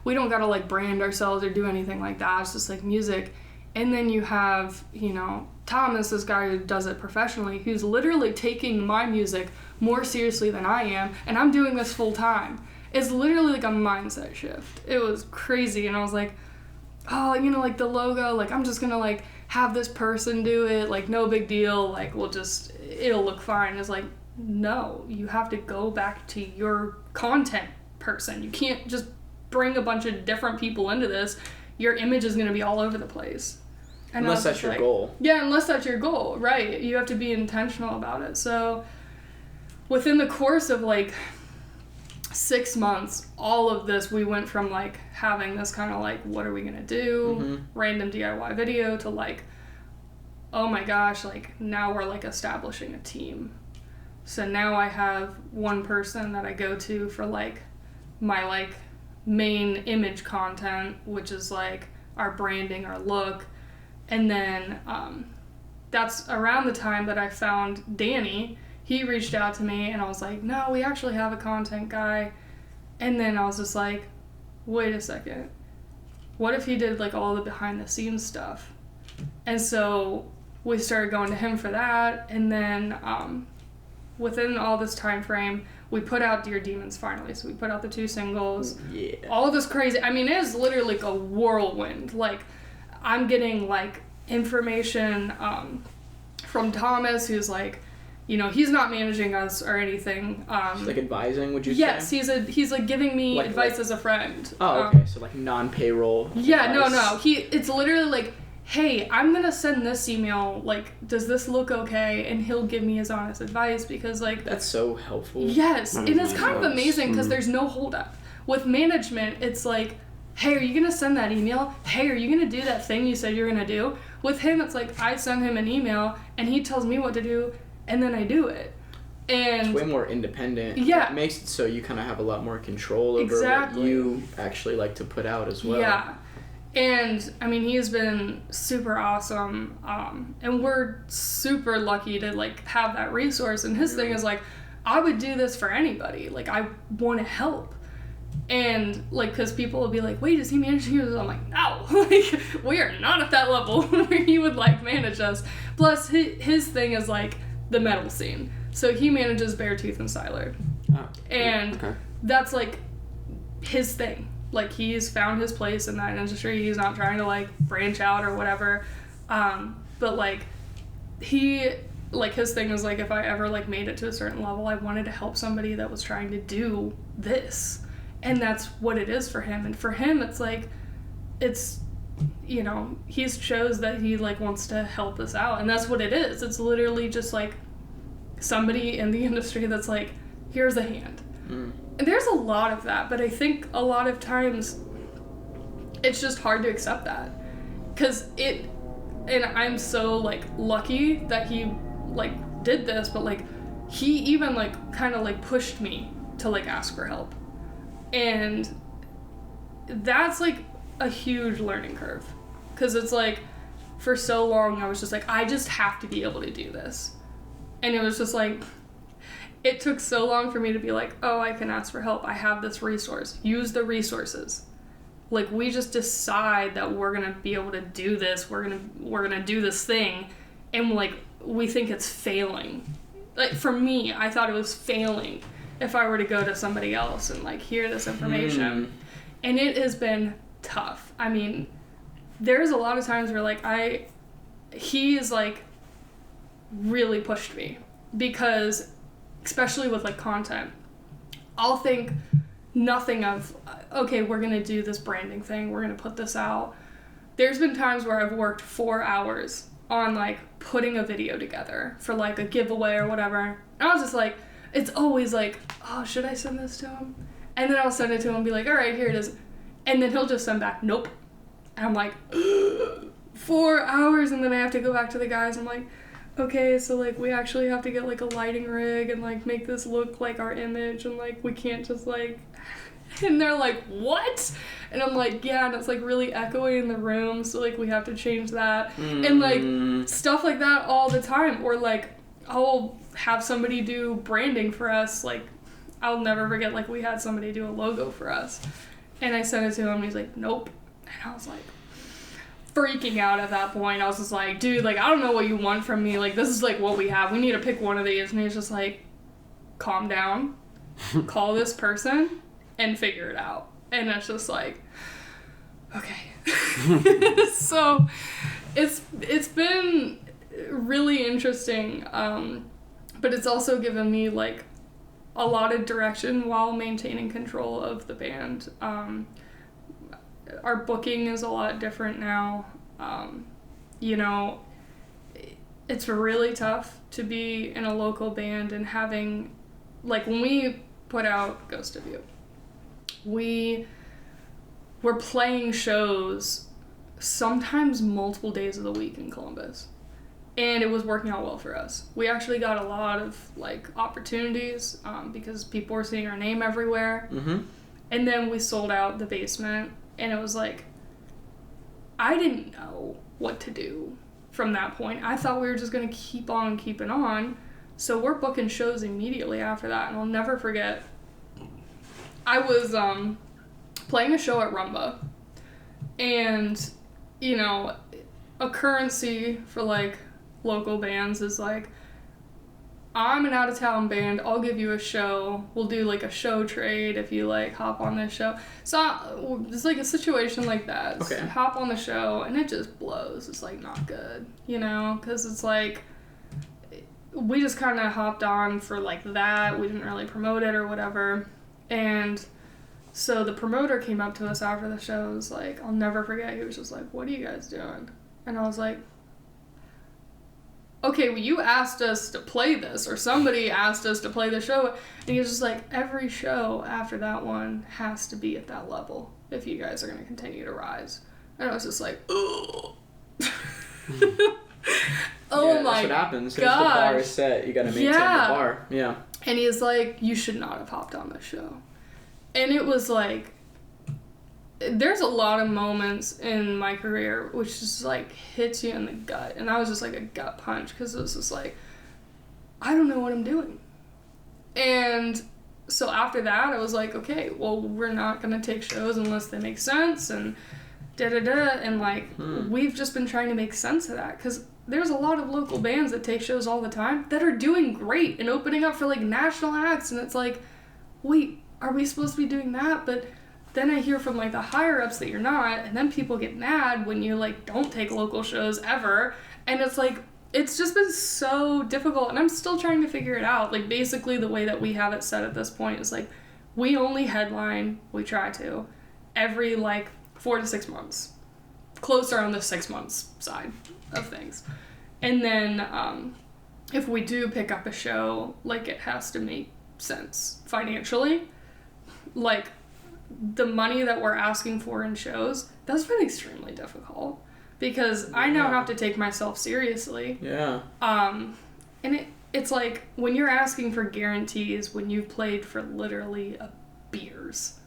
gotta, like, brand ourselves or do anything like that. It's just, like, music. And then you have, you know, Thomas, this guy who does it professionally, who's literally taking my music more seriously than I am, and I'm doing this full time. It's literally, like, a mindset shift. It was crazy. And I was like, oh, you know, like, the logo, like, I'm just gonna, like, have this person do it, like, no big deal, like, it'll look fine. It's like, no, you have to go back to your content person. You can't just bring a bunch of different people into this. Your image is going to be all over the place. And unless that's your goal. Yeah, unless that's your goal, right. You have to be intentional about it. So within the course of like 6 months, all of this, we went from like having this kind of like, what are we going to do? Random DIY video to like, oh my gosh, like now we're like establishing a team. So now I have one person that I go to for like my like main image content, which is like our branding, our look. And then that's around the time that I found Danny. He reached out to me and I was like, no, we actually have a content guy. And then I was just like, wait a second. What if he did like all the behind the scenes stuff? And so we started going to him for that. And then within all this time frame, we put out Dear Demons finally. So we put out the 2 singles. Yeah. All of this crazy. I mean, it is literally like a whirlwind. Like, I'm getting like information from Thomas, who's like, you know, he's not managing us or anything. He's like advising, would you yes, say? Yes, he's like giving me like, advice as a friend. Oh, okay. So like non-payroll. Yeah, advice. no. It's literally like, hey, I'm gonna send this email, like, does this look okay? And he'll give me his honest advice because like that's so helpful. Yes, and it's kind of amazing because there's no holdup. With management, it's like, hey, are you gonna send that email? Hey, are you gonna do that thing you said you're gonna do? With him, it's like I send him an email and he tells me what to do, and then I do it. And it's way more independent. Yeah. It makes it so you kind of have a lot more control over what you actually like to put out as well. Yeah. And, I mean, he's been super awesome, and we're super lucky to, like, have that resource. And his thing is, like, I would do this for anybody. Like, I want to help. And, like, because people will be like, wait, is he managing you? I'm like, no. Like, we are not at that level where he would, like, manage us. Plus, his thing is, like, the metal scene. So he manages Beartooth and Styler. Oh, and okay. That's, like, his thing. Like, he's found his place in that industry. He's not trying to, like, branch out or whatever. But, like, his thing is, like, if I ever, like, made it to a certain level, I wanted to help somebody that was trying to do this. And that's what it is for him. And for him, it's, like, it's, you know, he's shows that he, like, wants to help us out. And that's what it is. It's literally just, like, somebody in the industry that's, like, here's a hand. And there's a lot of that, but I think a lot of times it's just hard to accept that. And I'm so, like, lucky that he, like, did this, but, like, he even, like, kind of, like, pushed me to, like, ask for help. And that's, like, a huge learning curve. Because it's, like, for so long I was just like, I just have to be able to do this. And it was just, like, it took so long for me to be like, oh, I can ask for help. I have this resource. Use the resources. Like, we just decide that we're going to be able to do this. We're going to do this thing. And, like, we think it's failing. Like, for me, I thought it was failing if I were to go to somebody else and, like, hear this information. And it has been tough. I mean, there's a lot of times where, like, he's, like, really pushed me. Because, especially with, like, content, I'll think nothing of, okay, we're going to do this branding thing. We're going to put this out. There's been times where I've worked 4 hours on, like, putting a video together for, like, a giveaway or whatever. And I was just like, it's always like, oh, should I send this to him? And then I'll send it to him and be like, all right, here it is. And then he'll just send back, nope. And I'm like, 4 hours, and then I have to go back to the guys. I'm like, okay, so, like, we actually have to get, like, a lighting rig and, like, make this look like our image, and, like, we can't just, like... And they're like, what? And I'm like, yeah, and it's, like, really echoey in the room, so, like, we have to change that. And, like, stuff like that all the time. Or, like, I'll have somebody do branding for us. Like, I'll never forget, like, we had somebody do a logo for us. And I sent it to him, and he's like, nope. And I was like... freaking out at that point. I was just like, dude, like, I don't know what you want from me. Like, this is, like, what we have. We need to pick one of these. And he's just like, calm down, call this person, and figure it out. And it's just like, okay. So, it's been really interesting. but it's also given me like a lot of direction while maintaining control of the band. Our booking is a lot different now. You know, it's really tough to be in a local band and having, like, when we put out Ghost of You, we were playing shows sometimes multiple days of the week in Columbus, and it was working out well for us. We actually got a lot of like opportunities because people were seeing our name everywhere. And then we sold out the basement, and it was like, I didn't know what to do from that point. I thought we were just going to keep on keeping on. So we're booking shows immediately after that. And I'll never forget, I was playing a show at Rumba. And, you know, a currency for like local bands is like, I'm an out-of-town band, I'll give you a show, we'll do like a show trade if you like hop on this show. So it's like a situation like that. Okay. So hop on the show and it just blows. It's like not good, you know, because it's like we just kind of hopped on for like that. We didn't really promote it or whatever. And so the promoter came up to us after the show and was like, I'll never forget, he was just like, what are you guys doing? And I was like, okay, well, you asked us to play this, or somebody asked us to play the show. And he was just like, every show after that one has to be at that level if you guys are going to continue to rise. And I was just like, oh. Oh yeah, my that's what happens. gosh. As the bar is set, you gotta maintain the bar. Yeah. And he's like, you should not have hopped on this show. And it was like, there's a lot of moments in my career which just like hits you in the gut, and that was just like a gut punch because it was just like, I don't know what I'm doing. And so after that I was like, okay, well, we're not gonna take shows unless they make sense, and and like we've just been trying to make sense of that, because there's a lot of local bands that take shows all the time that are doing great and opening up for like national acts, and it's like, wait, are we supposed to be doing that? But then I hear from like the higher ups that you're not, and then people get mad when you like don't take local shows ever. And it's like, it's just been so difficult, and I'm still trying to figure it out. Like basically the way that we have it set at this point is like, we only headline, we try to, every like 4 to 6 months. Closer on the 6 months side of things. And then if we do pick up a show, like it has to make sense financially. Like, the money that we're asking for in shows, that's been extremely difficult because I now have to take myself seriously. Yeah. And it's like, when you're asking for guarantees when you've played for literally beers,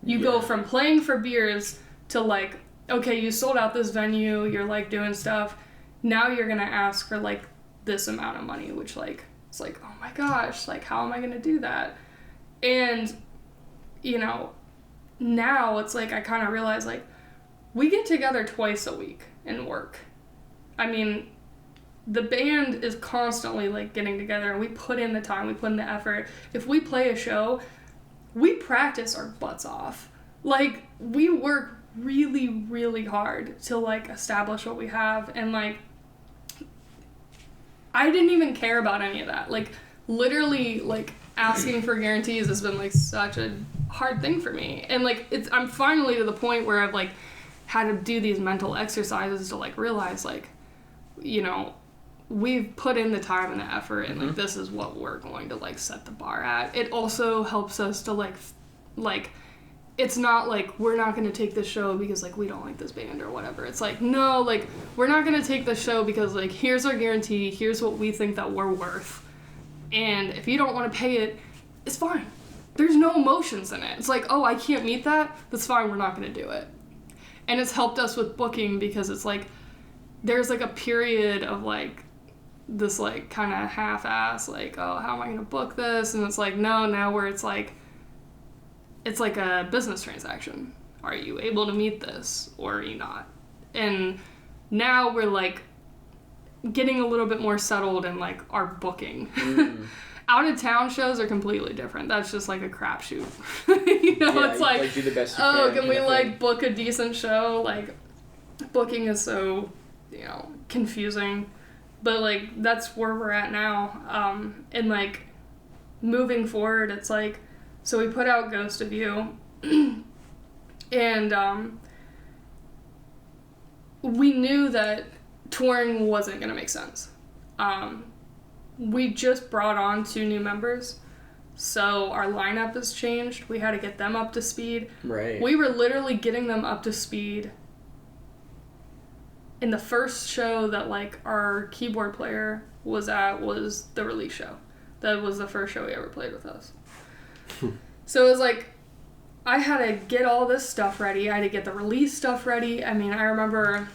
you go from playing for beers to like, okay, you sold out this venue, you're like doing stuff, now you're gonna ask for like this amount of money, which like, it's like, oh my gosh, like how am I gonna do that? And, you know, now it's like I kind of realize like we get together twice a week and work. I mean, the band is constantly like getting together, and we put in the time, we put in the effort. If we play a show, we practice our butts off. Like, we work really, really hard to like establish what we have, and like I didn't even care about any of that. Like, literally, like asking for guarantees has been like such a hard thing for me, and like I'm finally to the point where I've like had to do these mental exercises to like realize like, you know, we've put in the time and the effort, and like this is what we're going to like set the bar at. It also helps us to like it's not like we're not going to take this show because like we don't like this band or whatever. It's like, no, like we're not going to take this show because like here's our guarantee, here's what we think that we're worth, and if you don't want to pay it, it's fine. There's no emotions in it. It's like, oh, I can't meet that, that's fine, we're not going to do it. And it's helped us with booking because it's like there's like a period of like this like kind of half-ass like, oh, how am I going to book this? And it's like, no, now where it's like a business transaction. Are you able to meet this or are you not? And now we're like getting a little bit more settled in like our booking. Out of town shows are completely different. That's just like a crapshoot. You know, Yeah, it's like do the best you oh, can we kind of like thing. book a decent show? Like, booking is so, you know, confusing. But, like, that's where we're at now. And, like, moving forward, it's like, so we put out Ghost of You, and we knew that touring wasn't going to make sense. We just brought on 2 new members, so our lineup has changed. We had to get them up to speed. Right. We were literally getting them up to speed in the first show that, like, our keyboard player was at was the release show. That was the first show he ever played with us. So it was like, I had to get all this stuff ready. I had to get the release stuff ready. I mean, I remember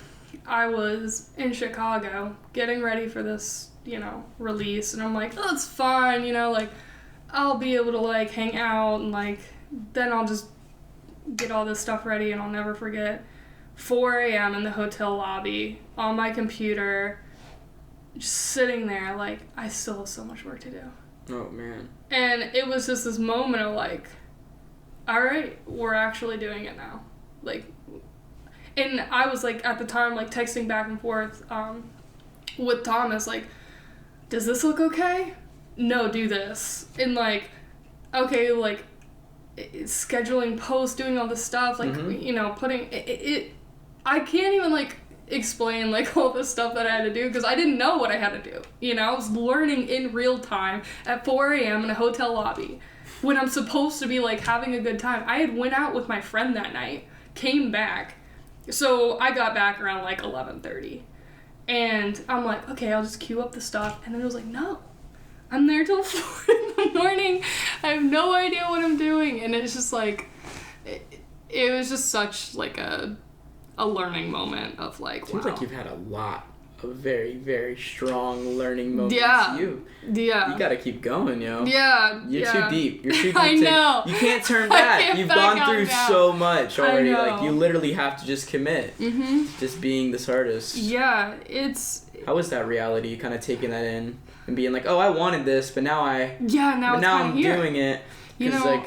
I was in Chicago getting ready for this, you know, release, and I'm like, oh, it's fine, you know, like, I'll be able to, like, hang out, and, like, then I'll just get all this stuff ready, and I'll never forget. 4 a.m. in the hotel lobby, on my computer, just sitting there, like, I still have so much work to do. Oh, man. And it was just this moment of, like, all right, we're actually doing it now. Like, and I was, like, at the time, like, texting back and forth with Thomas, like, does this look okay? No, do this. And, like, okay, like, scheduling posts, doing all this stuff, like, you know, putting it I can't even, like, explain, like, all this stuff that I had to do, because I didn't know what I had to do. You know, I was learning in real time at 4 a.m. in a hotel lobby when I'm supposed to be, like, having a good time. I had went out with my friend that night, came back, so I got back around, like, 11:30. And I'm like, okay, I'll just queue up the stuff. And then it was like, no, I'm there till 4 in the morning. I have no idea what I'm doing. And it's just like, it was just such, like, a learning moment of, like, Seems wow. like you've had a lot of very, very strong learning moments. Yeah. You gotta keep going, yo. Yeah. You're too deep. You're too deep. I know. You can't turn I back. can't You've back gone out through now. so much already. I know. Like, you literally have to just commit. Just being this artist. Yeah, it's... How was that reality? Kind of taking that in and being like, oh, I wanted this, but now I'm here. doing it. You know, like,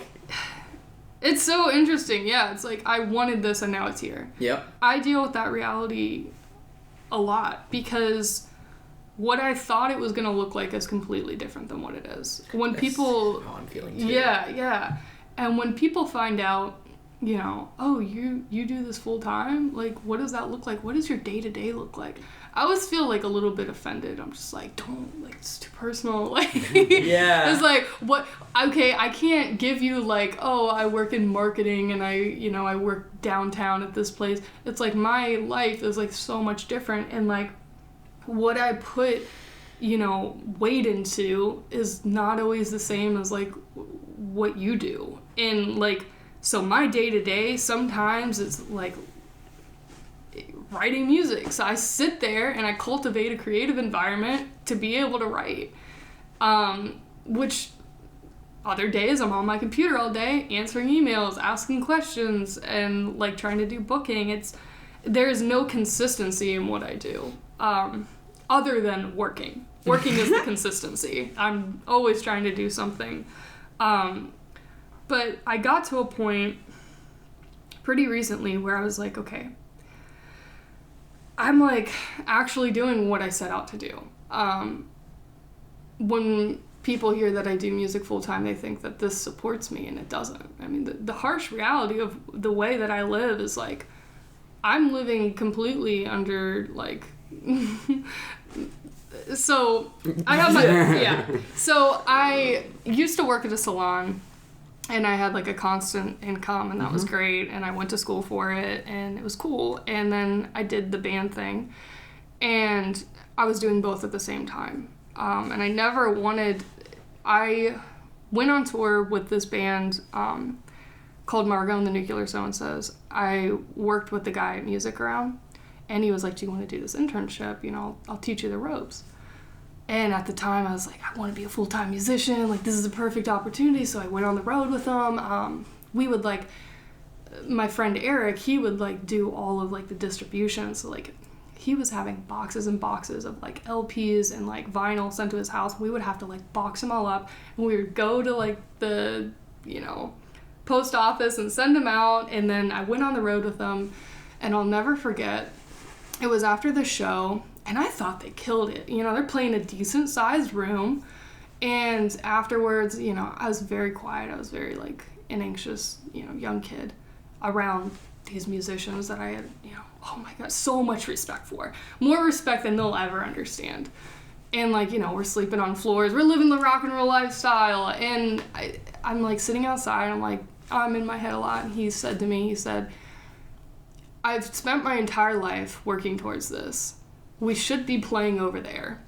it's so interesting. Yeah, it's like, I wanted this and now it's here. yep. I deal with that reality a lot because what I thought it was going to look like is completely different than what it is. When That's people... how I'm feeling too. Yeah. And when people find out, you know, oh, you do this full time? Like, what does that look like? What does your day-to-day look like? I always feel, like, a little bit offended. I'm just like, don't, like, it's too personal. Like, Yeah. It's like, what, okay, I can't give you, like, oh, I work in marketing and I work downtown at this place. It's like, my life is, like, so much different, and, like, what I put, you know, weight into is not always the same as, like, what you do. And, like, so my day-to-day, sometimes it's, like, writing music. So I sit there and I cultivate a creative environment to be able to write. Which other days I'm on my computer all day answering emails, asking questions, and, like, trying to do booking. There is no consistency in what I do. Other than working. Working is the consistency. I'm always trying to do something. But I got to a point pretty recently where I was like, okay, I'm, like, actually doing what I set out to do. When people hear that I do music full time, they think that this supports me, and it doesn't. I mean, the harsh reality of the way that I live is, like, I'm living completely under, like, so I have my, so I used to work at a salon, and I had, like, a constant income, and that was great, and I went to school for it, and it was cool. And then I did the band thing, and I was doing both at the same time. And I went on tour with this band called Margot and the Nuclear So-and-Sos. I worked with the guy at Music Around, and he was like, do you want to do this internship? You know, I'll teach you the ropes. And at the time, I was like, I want to be a full-time musician. Like, this is a perfect opportunity. So I went on the road with them. We would, like, my friend Eric, he would, like, do all of, like, the distribution. So, like, he was having boxes and boxes of, like, LPs and, like, vinyl sent to his house. We would have to, like, box them all up. And we would go to, like, the, you know, post office and send them out. And then I went on the road with them. And I'll never forget, it was after the show, And I thought they killed it. You know, they're playing a decent sized room. And afterwards, you know, I was very quiet. I was very like an anxious, you know, young kid around these musicians that I had, you know, oh my God, so much respect for. More respect than they'll ever understand. And like, you know, we're sleeping on floors. We're living the rock and roll lifestyle. And I'm like sitting outside. I'm like, I'm in my head a lot. And he said to me, he said, I've spent my entire life working towards this. We should be playing over there.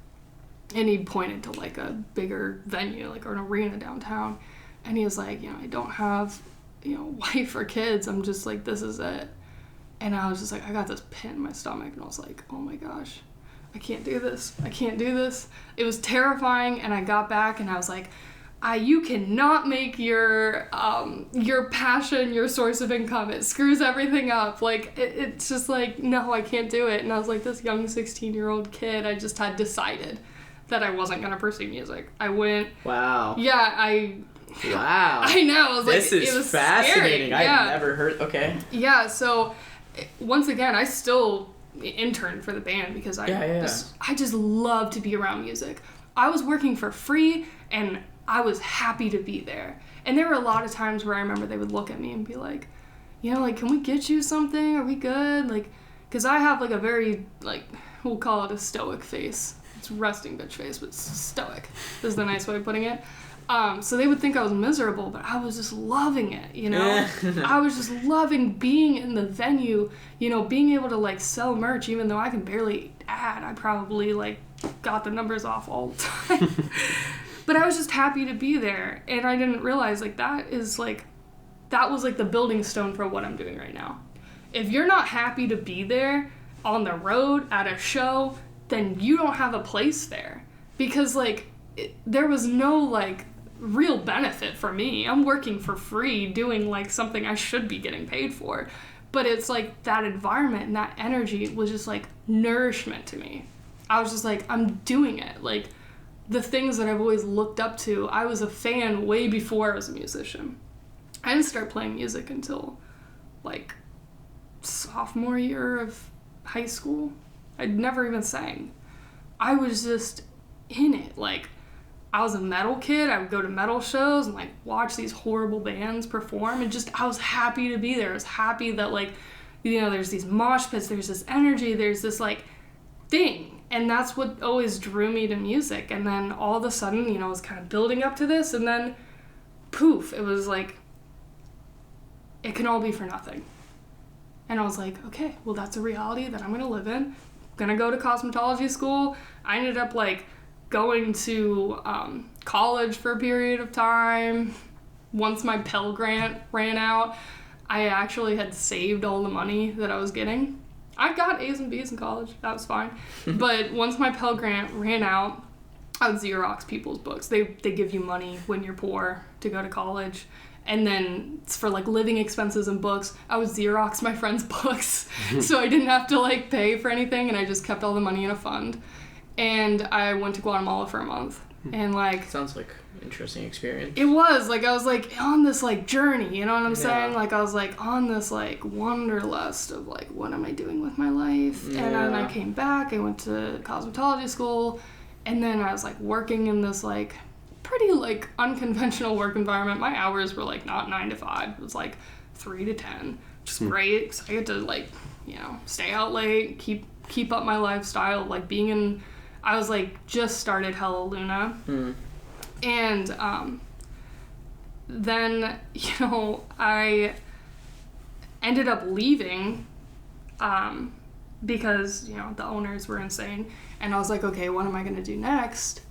And he pointed to like a bigger venue, like an arena downtown. And he was like, you know, I don't have, you know, wife or kids. I'm just like, this is it. And I was just like, I got this pit in my stomach. And I was like, oh my gosh, I can't do this. I can't do this. It was terrifying. And I got back and I was like, you cannot make your passion your source of income. It screws everything up. Like, it's just like, no, I can't do it. And I was like this young 16-year-old kid. I just had decided that I wasn't going to pursue music. I went... Wow. Yeah, Wow. I know. I was like, this is it was fascinating. Scary. Yeah. I've never heard... Okay. Yeah, so once again, I still interned for the band because I just love to be around music. I was working for free and I was happy to be there. And there were a lot of times where I remember they would look at me and be like, you know, like, can we get you something? Are we good? Like, because I have like a very, like, we'll call it a stoic face. It's resting bitch face, but stoic is the nice way of putting it. So they would think I was miserable, but I was just loving it, you know? I was just loving being in the venue, you know, being able to, like, sell merch, even though I can barely ad. I probably, like, got the numbers off all the time. But I was just happy to be there, and I didn't realize, like, that was, like, the building stone for what I'm doing right now. If you're not happy to be there on the road, at a show, then you don't have a place there. Because, like, there was no, like, real benefit for me. I'm working for free doing, like, something I should be getting paid for. But it's, like, that environment and that energy was just, like, nourishment to me. I was just like, I'm doing it. Like, the things that I've always looked up to, I was a fan way before I was a musician. I didn't start playing music until, like, sophomore year of high school. I'd never even sang. I was just in it. Like, I was a metal kid. I would go to metal shows and, like, watch these horrible bands perform. And just, I was happy to be there. I was happy that, like, you know, there's these mosh pits, there's this energy, there's this, like, thing. And that's what always drew me to music. And then all of a sudden, you know, I was kind of building up to this. And then, poof, it was like, it can all be for nothing. And I was like, okay, well, that's a reality that I'm going to live in. I'm going to go to cosmetology school. I ended up, like, going to college for a period of time. Once my Pell Grant ran out, I actually had saved all the money that I was getting. I got A's and B's in college. That was fine. But once my Pell Grant ran out, I would Xerox people's books. They give you money when you're poor to go to college. And then for, like, living expenses and books, I would Xerox my friends' books. So I didn't have to, like, pay for anything, and I just kept all the money in a fund. And I went to Guatemala for a month. And, like... Sounds like an interesting experience. It was. Like, I was, like, on this, like, journey, you know what I'm saying? Like, I was, like, on this, like, wanderlust of, like, what am I doing with my life? Yeah. And then I came back, I went to cosmetology school, and then I was, like, working in this, like... pretty, like, unconventional work environment. My hours were, like, not 9 to 5. It was, like, 3 to 10, which is great, because I get to, like, you know, stay out late, keep up my lifestyle, like, being in... I was, like, just started Hella Luna. And, then, you know, I ended up leaving, because, you know, the owners were insane, and I was like, okay, what am I gonna do next?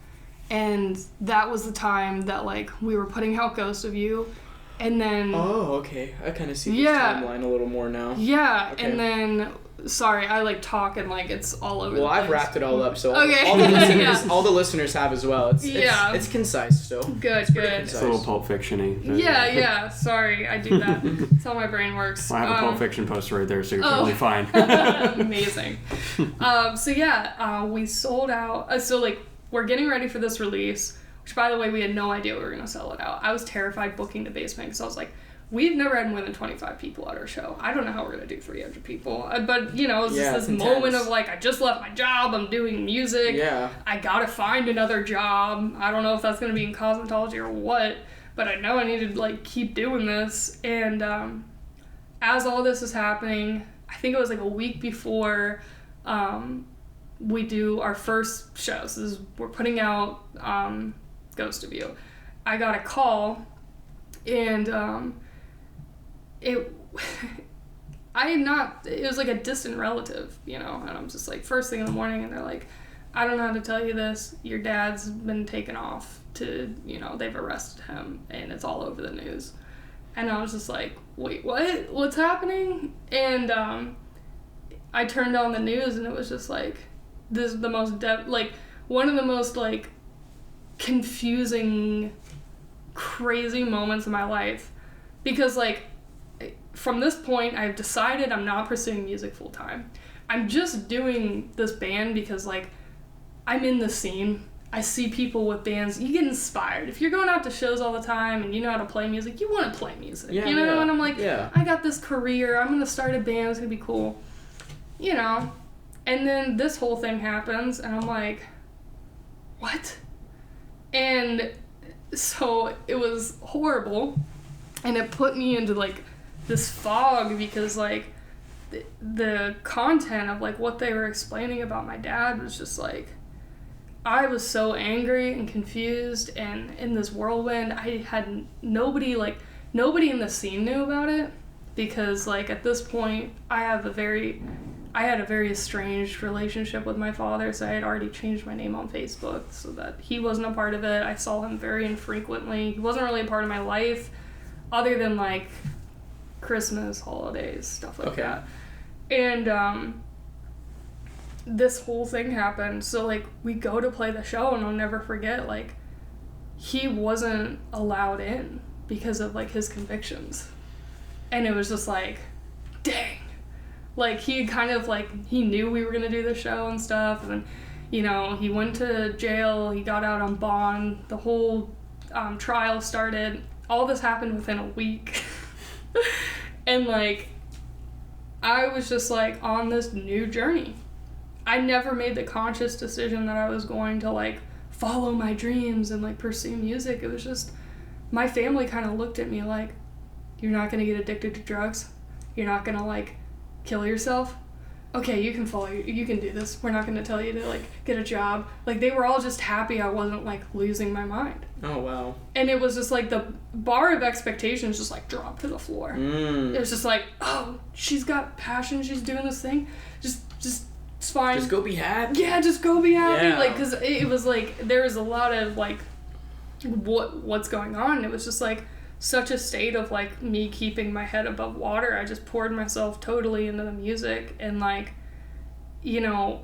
And that was the time that, like, we were putting out Ghost of You, and then... Oh, okay. I kind of see this timeline a little more now. Yeah, okay. And then... Sorry, I, like, talk and, like, it's all over the place. Well, I've wrapped it all up, so okay. all the listeners have as well. It's concise still. Good. It's a little Pulp Fiction-y. Yeah. Sorry, I do that. That's how my brain works. I have a Pulp Fiction poster right there, so you're totally fine. Amazing. We sold out. So, like, we're getting ready for this release, which, by the way, we had no idea we were going to sell it out. I was terrified booking the basement because I was like, we've never had more than 25 people at our show. I don't know how we're going to do 300 people. But, you know, it's Yeah, just this it's moment intense. of, like, I just left my job. I'm doing music. Yeah. I got to find another job. I don't know if that's going to be in cosmetology or what. But I know I need to, like, keep doing this. And as all this is happening, I think it was, like, a week before we do our first show. So we're putting out Ghost of You. I got a call, and it was like a distant relative, you know, and I'm just like, first thing in the morning, and they're like, I don't know how to tell you this, your dad's been taken off to, you know, they've arrested him, and it's all over the news. And I was just like, wait, what? What's happening? And I turned on the news, and it was just like, this is the most, one of the most, like, confusing, crazy moments of my life. Because, like, from this point, I've decided I'm not pursuing music full time. I'm just doing this band because, like, I'm in the scene. I see people with bands. You get inspired. If you're going out to shows all the time and you know how to play music, you want to play music. Yeah, you know? yeah, And I'm like, yeah. I got this career. I'm going to start a band. It's going to be cool. You know? And then this whole thing happens, and I'm like, what? And so it was horrible. And it put me into, like, this fog because, like, the content of, like, what they were explaining about my dad was just, like, I was so angry and confused and in this whirlwind. I had nobody in the scene knew about it because, like, at this point, I had a very estranged relationship with my father, so I had already changed my name on Facebook so that he wasn't a part of it. I saw him very infrequently. He wasn't really a part of my life other than, like, Christmas, holidays, stuff like that. And this whole thing happened. So, like, we go to play the show, and I'll never forget, like, he wasn't allowed in because of, like, his convictions. And it was just like, dang. Like, he kind of, like, he knew we were going to do the show and stuff, and, you know, he went to jail, he got out on bond, the whole trial started. All this happened within a week. And, like, I was just, like, on this new journey. I never made the conscious decision that I was going to, like, follow my dreams and, like, pursue music. It was just, my family kind of looked at me like, you're not going to get addicted to drugs? You're not going to, like, kill yourself? Okay, you can do this. We're not going to tell you to, like, get a job. Like, they were all just happy I wasn't, like, losing my mind. Oh, wow. And it was just, like, the bar of expectations just, like, dropped to the floor. It was just like, oh, she's got passion, she's doing this thing. Just, it's fine. Just go be happy. Yeah, just go be happy. Yeah. Like, because it was, like, there was a lot of, like, what's going on. It was just, like, such a state of, like, me keeping my head above water. I just poured myself totally into the music, and, like, you know,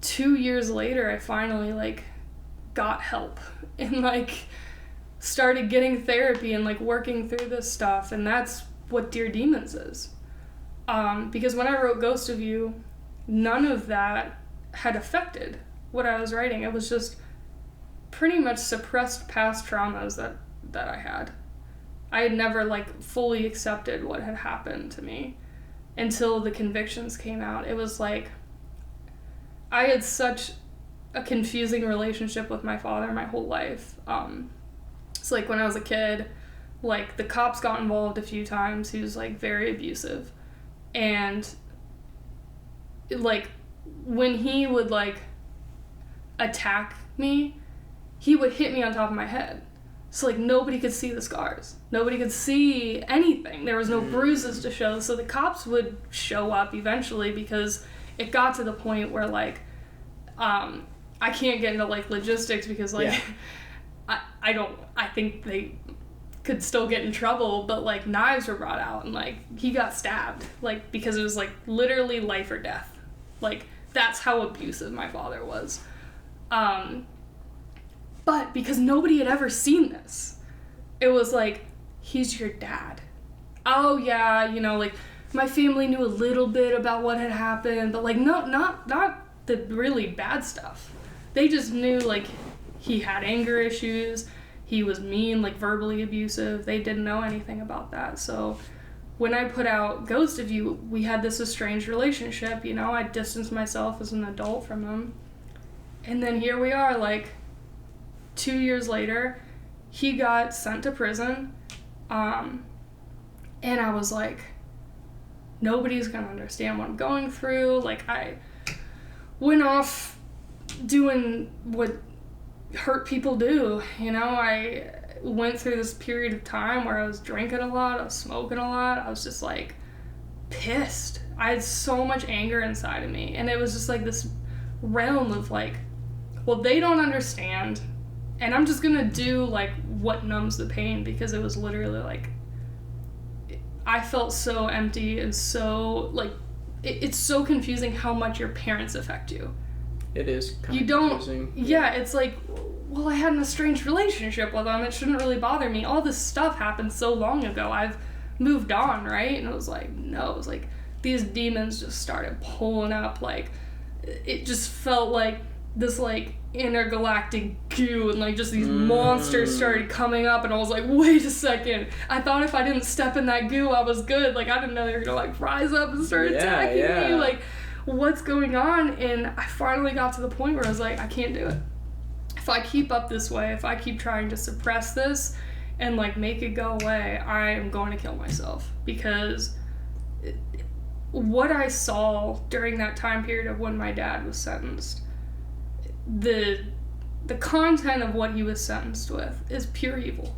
2 years later, I finally, like, got help and, like, started getting therapy and, like, working through this stuff, and that's what Dear Demons is. Because when I wrote Ghost of You, none of that had affected what I was writing. It was just pretty much suppressed past traumas that I had. I had never, like, fully accepted what had happened to me until the convictions came out. It was like, I had such a confusing relationship with my father my whole life. So, like, when I was a kid, like, the cops got involved a few times. He was, like, very abusive. And, like, when he would, like, attack me, he would hit me on top of my head. So, like, nobody could see the scars. Nobody could see anything. There was no bruises to show. So the cops would show up eventually because it got to the point where, like, I can't get into, like, logistics because, like, I think they could still get in trouble, but, like, knives were brought out and, like, he got stabbed, like, because it was, like, literally life or death. Like, that's how abusive my father was. But because nobody had ever seen this, it was like, he's your dad. Oh yeah, you know, like, my family knew a little bit about what had happened, but, like, no, not the really bad stuff. They just knew, like, he had anger issues, He was mean, like verbally abusive. They didn't know anything about that. So when I put out Ghost of You, we had this estranged relationship, you know? I distanced myself as an adult from him. And then here we are, like, 2 years later, he got sent to prison. And I was like, nobody's gonna understand what I'm going through. Like, I went off doing what hurt people do, you know? I went through this period of time where I was drinking a lot, I was smoking a lot, I was just, like, pissed. I had so much anger inside of me, and it was just, like, this realm of, like, well, they don't understand, and I'm just gonna do, like, what numbs the pain, because it was literally, like, I felt so empty and so, like, it's so confusing how much your parents affect you. It is kind You of don't, confusing. yeah, it's like, well, I had an estranged relationship with them, it shouldn't really bother me. All this stuff happened so long ago, I've moved on, right? And it was like, no, it was like, these demons just started pulling up, like, it just felt like this, like, intergalactic goo, and, like, just these monsters started coming up, and I was like, wait a second, I thought if I didn't step in that goo, I was good. Like, I didn't know they were gonna, like, rise up and start attacking me, like, what's going on? And I finally got to the point where I was like, I can't do it. If I keep up this way, if I keep trying to suppress this and, like, make it go away, I am going to kill myself. Because what I saw during that time period of when my dad was sentenced, the content of what he was sentenced with is pure evil.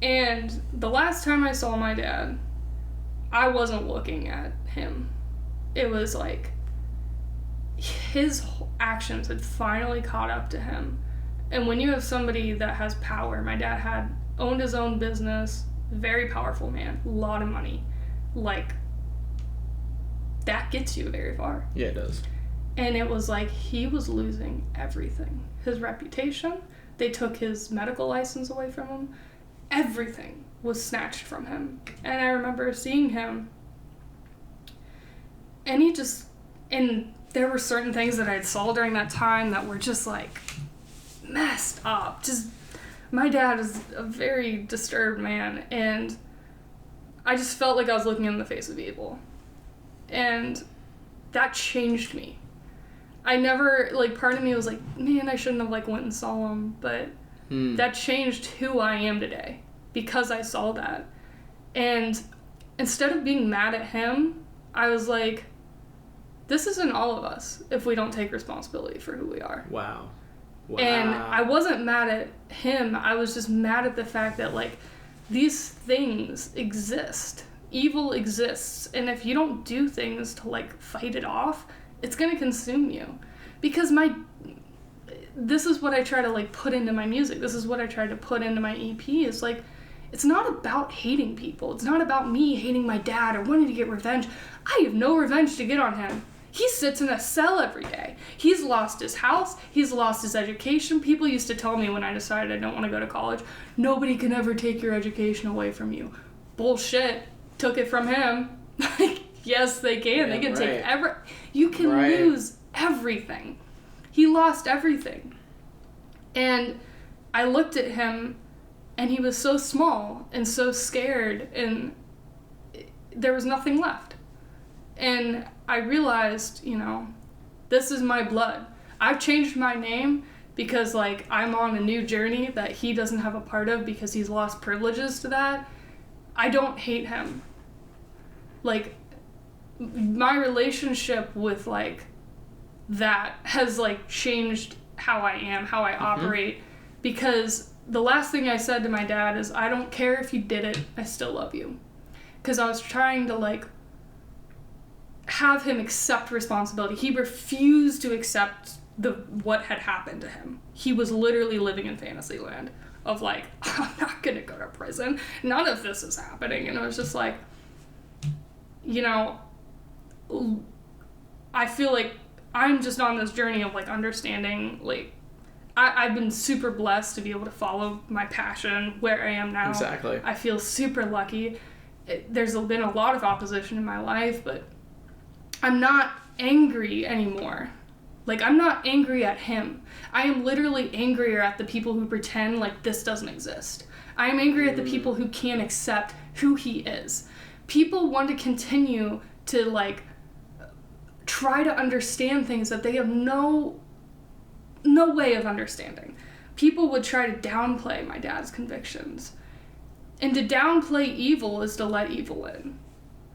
And the last time I saw my dad, I wasn't looking at him. It was like his actions had finally caught up to him. And when you have somebody that has power, my dad had owned his own business, very powerful man, a lot of money, like, that gets you very far. Yeah, it does. And it was like he was losing everything. His reputation, they took his medical license away from him. Everything was snatched from him. And I remember seeing him, and and there were certain things that I saw during that time that were just, like, messed up. Just, my dad is a very disturbed man, and I just felt like I was looking in the face of evil. And that changed me. I never, like, part of me was like, man, I shouldn't have, like, went and saw him, but that changed who I am today because I saw that. And instead of being mad at him, I was like, this isn't all of us if we don't take responsibility for who we are. Wow. And I wasn't mad at him, I was just mad at the fact that, like, these things exist. Evil exists, and if you don't do things to, like, fight it off, it's gonna consume you. Because this is what I try to, like, put into my music. This is what I try to put into my EP. It's like, it's not about hating people. It's not about me hating my dad or wanting to get revenge. I have no revenge to get on him. He sits in a cell every day. He's lost his house. He's lost his education. People used to tell me when I decided I don't want to go to college, nobody can ever take your education away from you. Bullshit. Took it from him. Like, yes, they can. They can take you can lose everything. He lost everything. And I looked at him, and he was so small and so scared, and there was nothing left. And I realized, you know, this is my blood. I've changed my name because, like, I'm on a new journey that he doesn't have a part of because he's lost privileges to that. I don't hate him. Like, my relationship with, like, that has, like, changed how I am, how I operate, because the last thing I said to my dad is, I don't care if you did it, I still love you. Because I was trying to, like, have him accept responsibility. He refused to accept what had happened to him. He was literally living in fantasy land of, like, I'm not gonna go to prison. None of this is happening. And I was just like, you know, I feel like I'm just on this journey of, like, understanding, like, I've been super blessed to be able to follow my passion where I am now. Exactly. I feel super lucky. There's been a lot of opposition in my life, but I'm not angry anymore. Like, I'm not angry at him. I am literally angrier at the people who pretend like this doesn't exist. I am angry at the people who can't accept who he is. People want to continue to, like, try to understand things that they have no way of understanding. People would try to downplay my dad's convictions. And to downplay evil is to let evil in.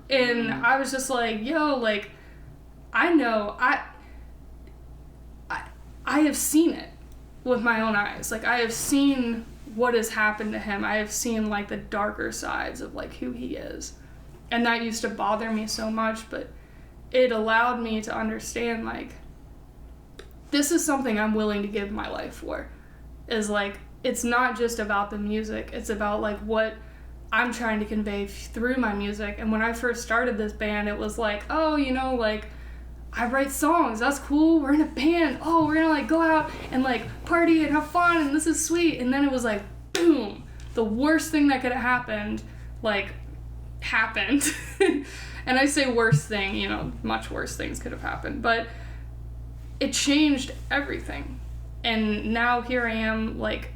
And I was just like, yo, like, I know, I have seen it with my own eyes. Like, I have seen what has happened to him. I have seen, like, the darker sides of, like, who he is. And that used to bother me so much, but it allowed me to understand, like, this is something I'm willing to give my life for. Is, like, it's not just about the music. It's about, like, what I'm trying to convey through my music. And when I first started this band, it was like, oh, you know, like, I write songs, that's cool, we're in a band, oh, we're gonna, like, go out and, like, party and have fun, and this is sweet. And then it was like, boom, the worst thing that could have happened, like, happened. And I say worst thing, you know, much worse things could have happened, but it changed everything. And now here I am, like,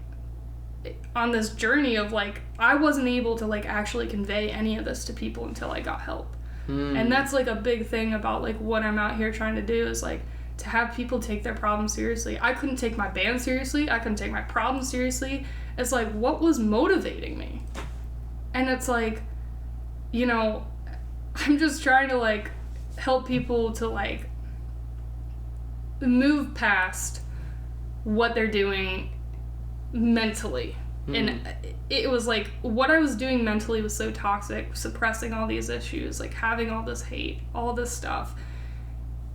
on this journey of, like, I wasn't able to, like, actually convey any of this to people until I got help. And that's, like, a big thing about, like, what I'm out here trying to do is, like, to have people take their problems seriously. I couldn't take my band seriously. I couldn't take my problems seriously. It's like, what was motivating me? And it's like, you know, I'm just trying to, like, help people to, like, move past what they're doing mentally. And it was like, what I was doing mentally was so toxic, suppressing all these issues, like having all this hate, all this stuff.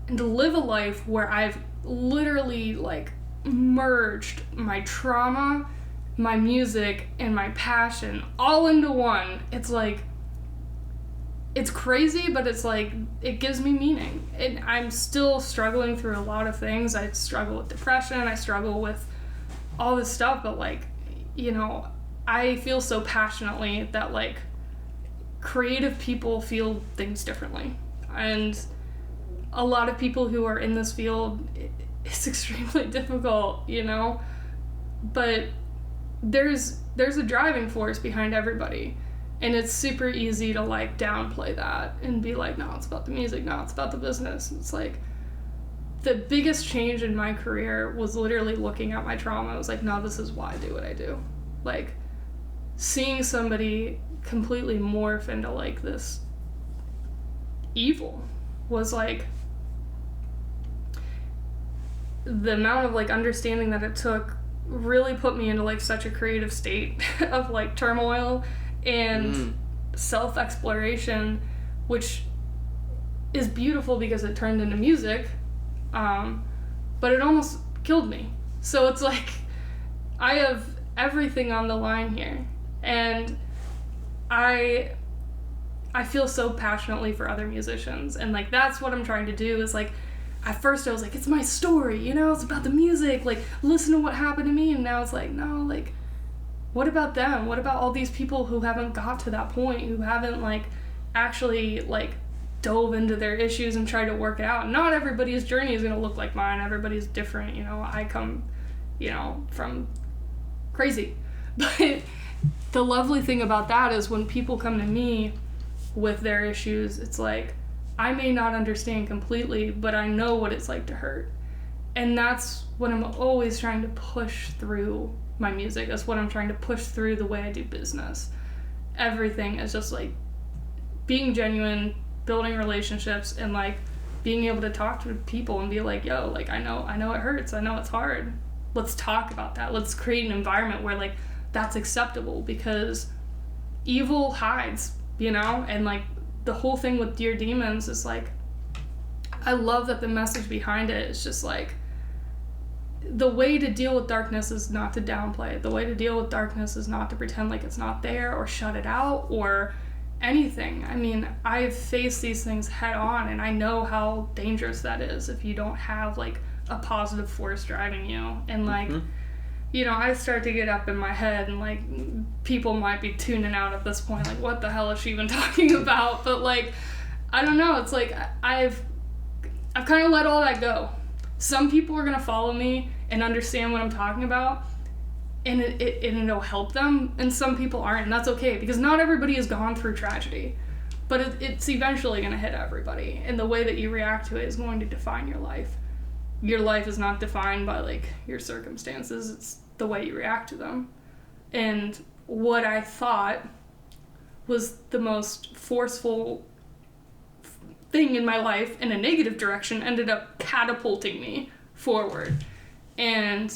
And to live a life where I've literally, like, merged my trauma, my music, and my passion all into one, it's like, it's crazy, but it's like, it gives me meaning. And I'm still struggling through a lot of things. I struggle with depression, I struggle with all this stuff, but, like, you know, I feel so passionately that, like, creative people feel things differently. And a lot of people who are in this field, it's extremely difficult, you know? But there's a driving force behind everybody. And it's super easy to, like, downplay that and be like, no, it's about the music, no, it's about the business. It's like, the biggest change in my career was literally looking at my trauma. I was like, no, this is why I do what I do. Like, seeing somebody completely morph into, like, this evil was, like, the amount of, like, understanding that it took really put me into, like, such a creative state of, like, turmoil and self-exploration, which is beautiful because it turned into music. But it almost killed me. So it's like, I have everything on the line here. And I feel so passionately for other musicians. And, like, that's what I'm trying to do is, like, at first I was like, it's my story, you know, it's about the music, like, listen to what happened to me. And now it's like, no, like, what about them? What about all these people who haven't got to that point, who haven't, like, actually, like, dove into their issues and tried to work it out? Not everybody's journey is going to look like mine. Everybody's different, you know. I come, you know, from crazy. But the lovely thing about that is when people come to me with their issues, it's like, I may not understand completely, but I know what it's like to hurt. And that's what I'm always trying to push through my music. That's what I'm trying to push through the way I do business. Everything is just, like, being genuine, building relationships, and, like, being able to talk to people and be like, yo, like, I know it hurts, I know it's hard, let's talk about that, let's create an environment where, like, that's acceptable, because evil hides, you know. And, like, the whole thing with Dear Demons is, like, I love that the message behind it is just, like, the way to deal with darkness is not to downplay it. The way to deal with darkness is not to pretend like it's not there or shut it out or anything. I mean, I've faced these things head on, and I know how dangerous that is if you don't have, like, a positive force driving you. And, like, you know, I start to get up in my head, and, like, people might be tuning out at this point, like, what the hell is she even talking about? But, like, I don't know, it's like I've kind of let all that go. some people are gonna follow me and understand what I'm talking about, and it'll help them, and some people aren't, and that's okay, because not everybody has gone through tragedy, but it's eventually gonna hit everybody, and the way that you react to it is going to define your life. Your life is not defined by like your circumstances, it's the way you react to them. And what I thought was the most forceful thing in my life in a negative direction ended up catapulting me forward. And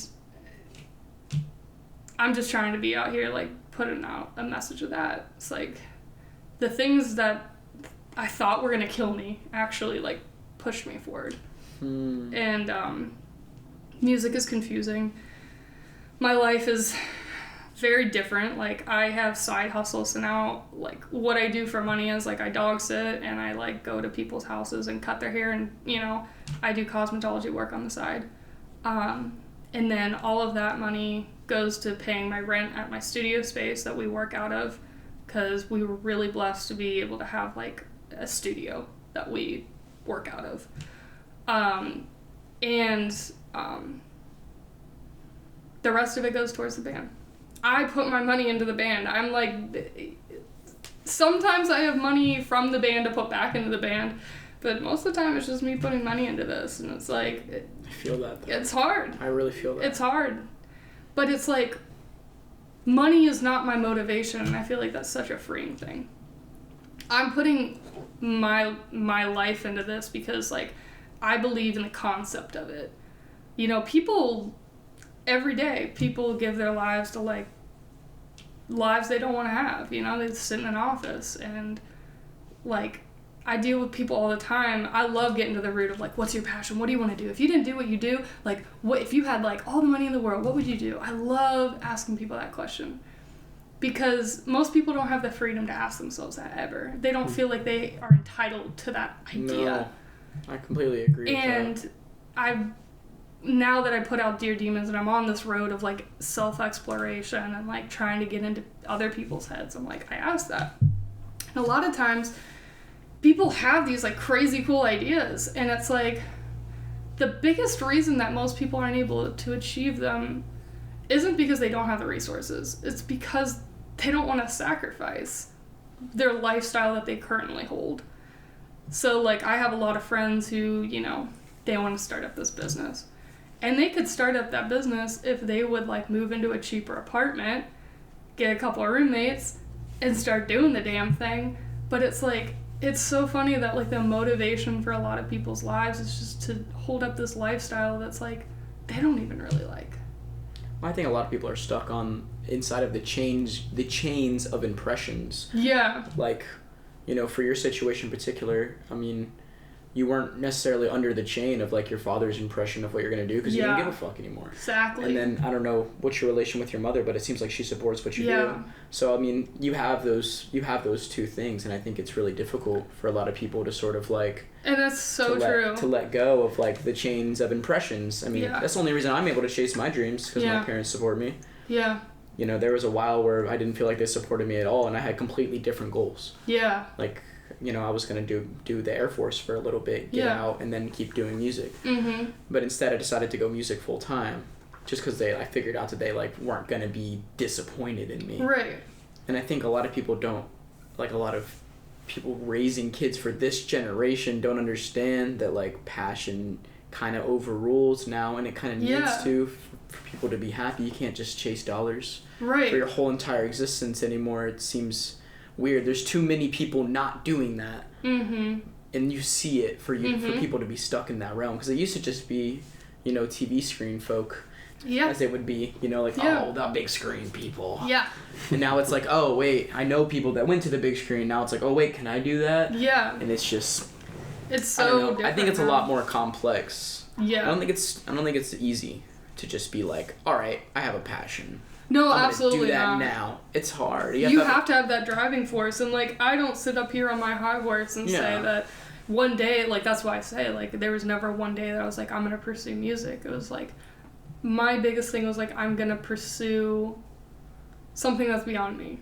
I'm just trying to be out here like putting out a message of that. It's like the things that I thought were gonna kill me actually like pushed me forward. And music is confusing. My life is very different. Like, I have side hustles, so now like what I do for money is like I dog sit and I like go to people's houses and cut their hair, and you know, I do cosmetology work on the side. And then all of that money goes to paying my rent at my studio space that we work out of, because we were really blessed to be able to have like a studio that we work out of. The rest of it goes towards the band. I put my money into the band. I'm like, sometimes I have money from the band to put back into the band, but most of the time it's just me putting money into this, and it's like... I feel that, though. It's hard. I really feel that. It's hard. But it's like, money is not my motivation, and I feel like that's such a freeing thing. I'm putting my life into this because, like, I believe in the concept of it. You know, people, every day, people give their lives to, like, lives they don't want to have. You know, they sit in an office, and, like, I deal with people all the time. I love getting to the root of, like, what's your passion? What do you want to do? If you didn't do what you do, like, what if you had, like, all the money in the world, what would you do? I love asking people that question. Because most people don't have the freedom to ask themselves that ever. They don't feel like they are entitled to that idea. No. I completely agree with that. And now that I put out Dear Demons and I'm on this road of like self-exploration and like trying to get into other people's heads, I'm like, I ask that. And a lot of times people have these like crazy cool ideas, and it's like the biggest reason that most people aren't able to achieve them isn't because they don't have the resources. It's because they don't want to sacrifice their lifestyle that they currently hold. So, like, I have a lot of friends who, you know, they want to start up this business. And they could start up that business if they would, like, move into a cheaper apartment, get a couple of roommates, and start doing the damn thing. But it's, like, it's so funny that, like, the motivation for a lot of people's lives is just to hold up this lifestyle that's, like, they don't even really like. I think a lot of people are stuck on inside of the chains of impressions. Yeah. Like, you know, for your situation in particular, I mean, you weren't necessarily under the chain of, like, your father's impression of what you're going to do because you didn't give a fuck anymore. Exactly. And then, I don't know what's your relation with your mother, but it seems like she supports what you do. So, I mean, you have those two things, and I think it's really difficult for a lot of people to sort of, like... And that's so true. To let go of, like, the chains of impressions. I mean, that's the only reason I'm able to chase my dreams, because my parents support me. Yeah. You know, there was a while where I didn't feel like they supported me at all, and I had completely different goals. Yeah. Like, you know, I was going to do the Air Force for a little bit, get out, and then keep doing music. Mm-hmm. But instead, I decided to go music full time, just because I figured out that they, like, weren't going to be disappointed in me. Right. And I think a lot of people don't, like, a lot of people raising kids for this generation don't understand that, like, passion kind of overrules now, and it kind of needs to for people to be happy. You can't just chase dollars for your whole entire existence anymore. It seems weird. There's too many people not doing that, and you see it for people to be stuck in that realm, because it used to just be, you know, TV screen folk, as it would be, you know, like, oh, the big screen people, and now it's like, oh wait, I know people that went to the big screen. Now it's like, oh wait, can I do that? And it's just, it's so I don't know. different. I think it's a lot more complex. I don't think it's easy to just be like, all right, I have a passion. No, I'm absolutely do that not. now. It's hard. You have to have that driving force, and like, I don't sit up here on my high horse and say that one day, like, that's why I say, like, there was never one day that I was like, I'm gonna pursue music. It was like, my biggest thing was like, I'm gonna pursue something that's beyond me.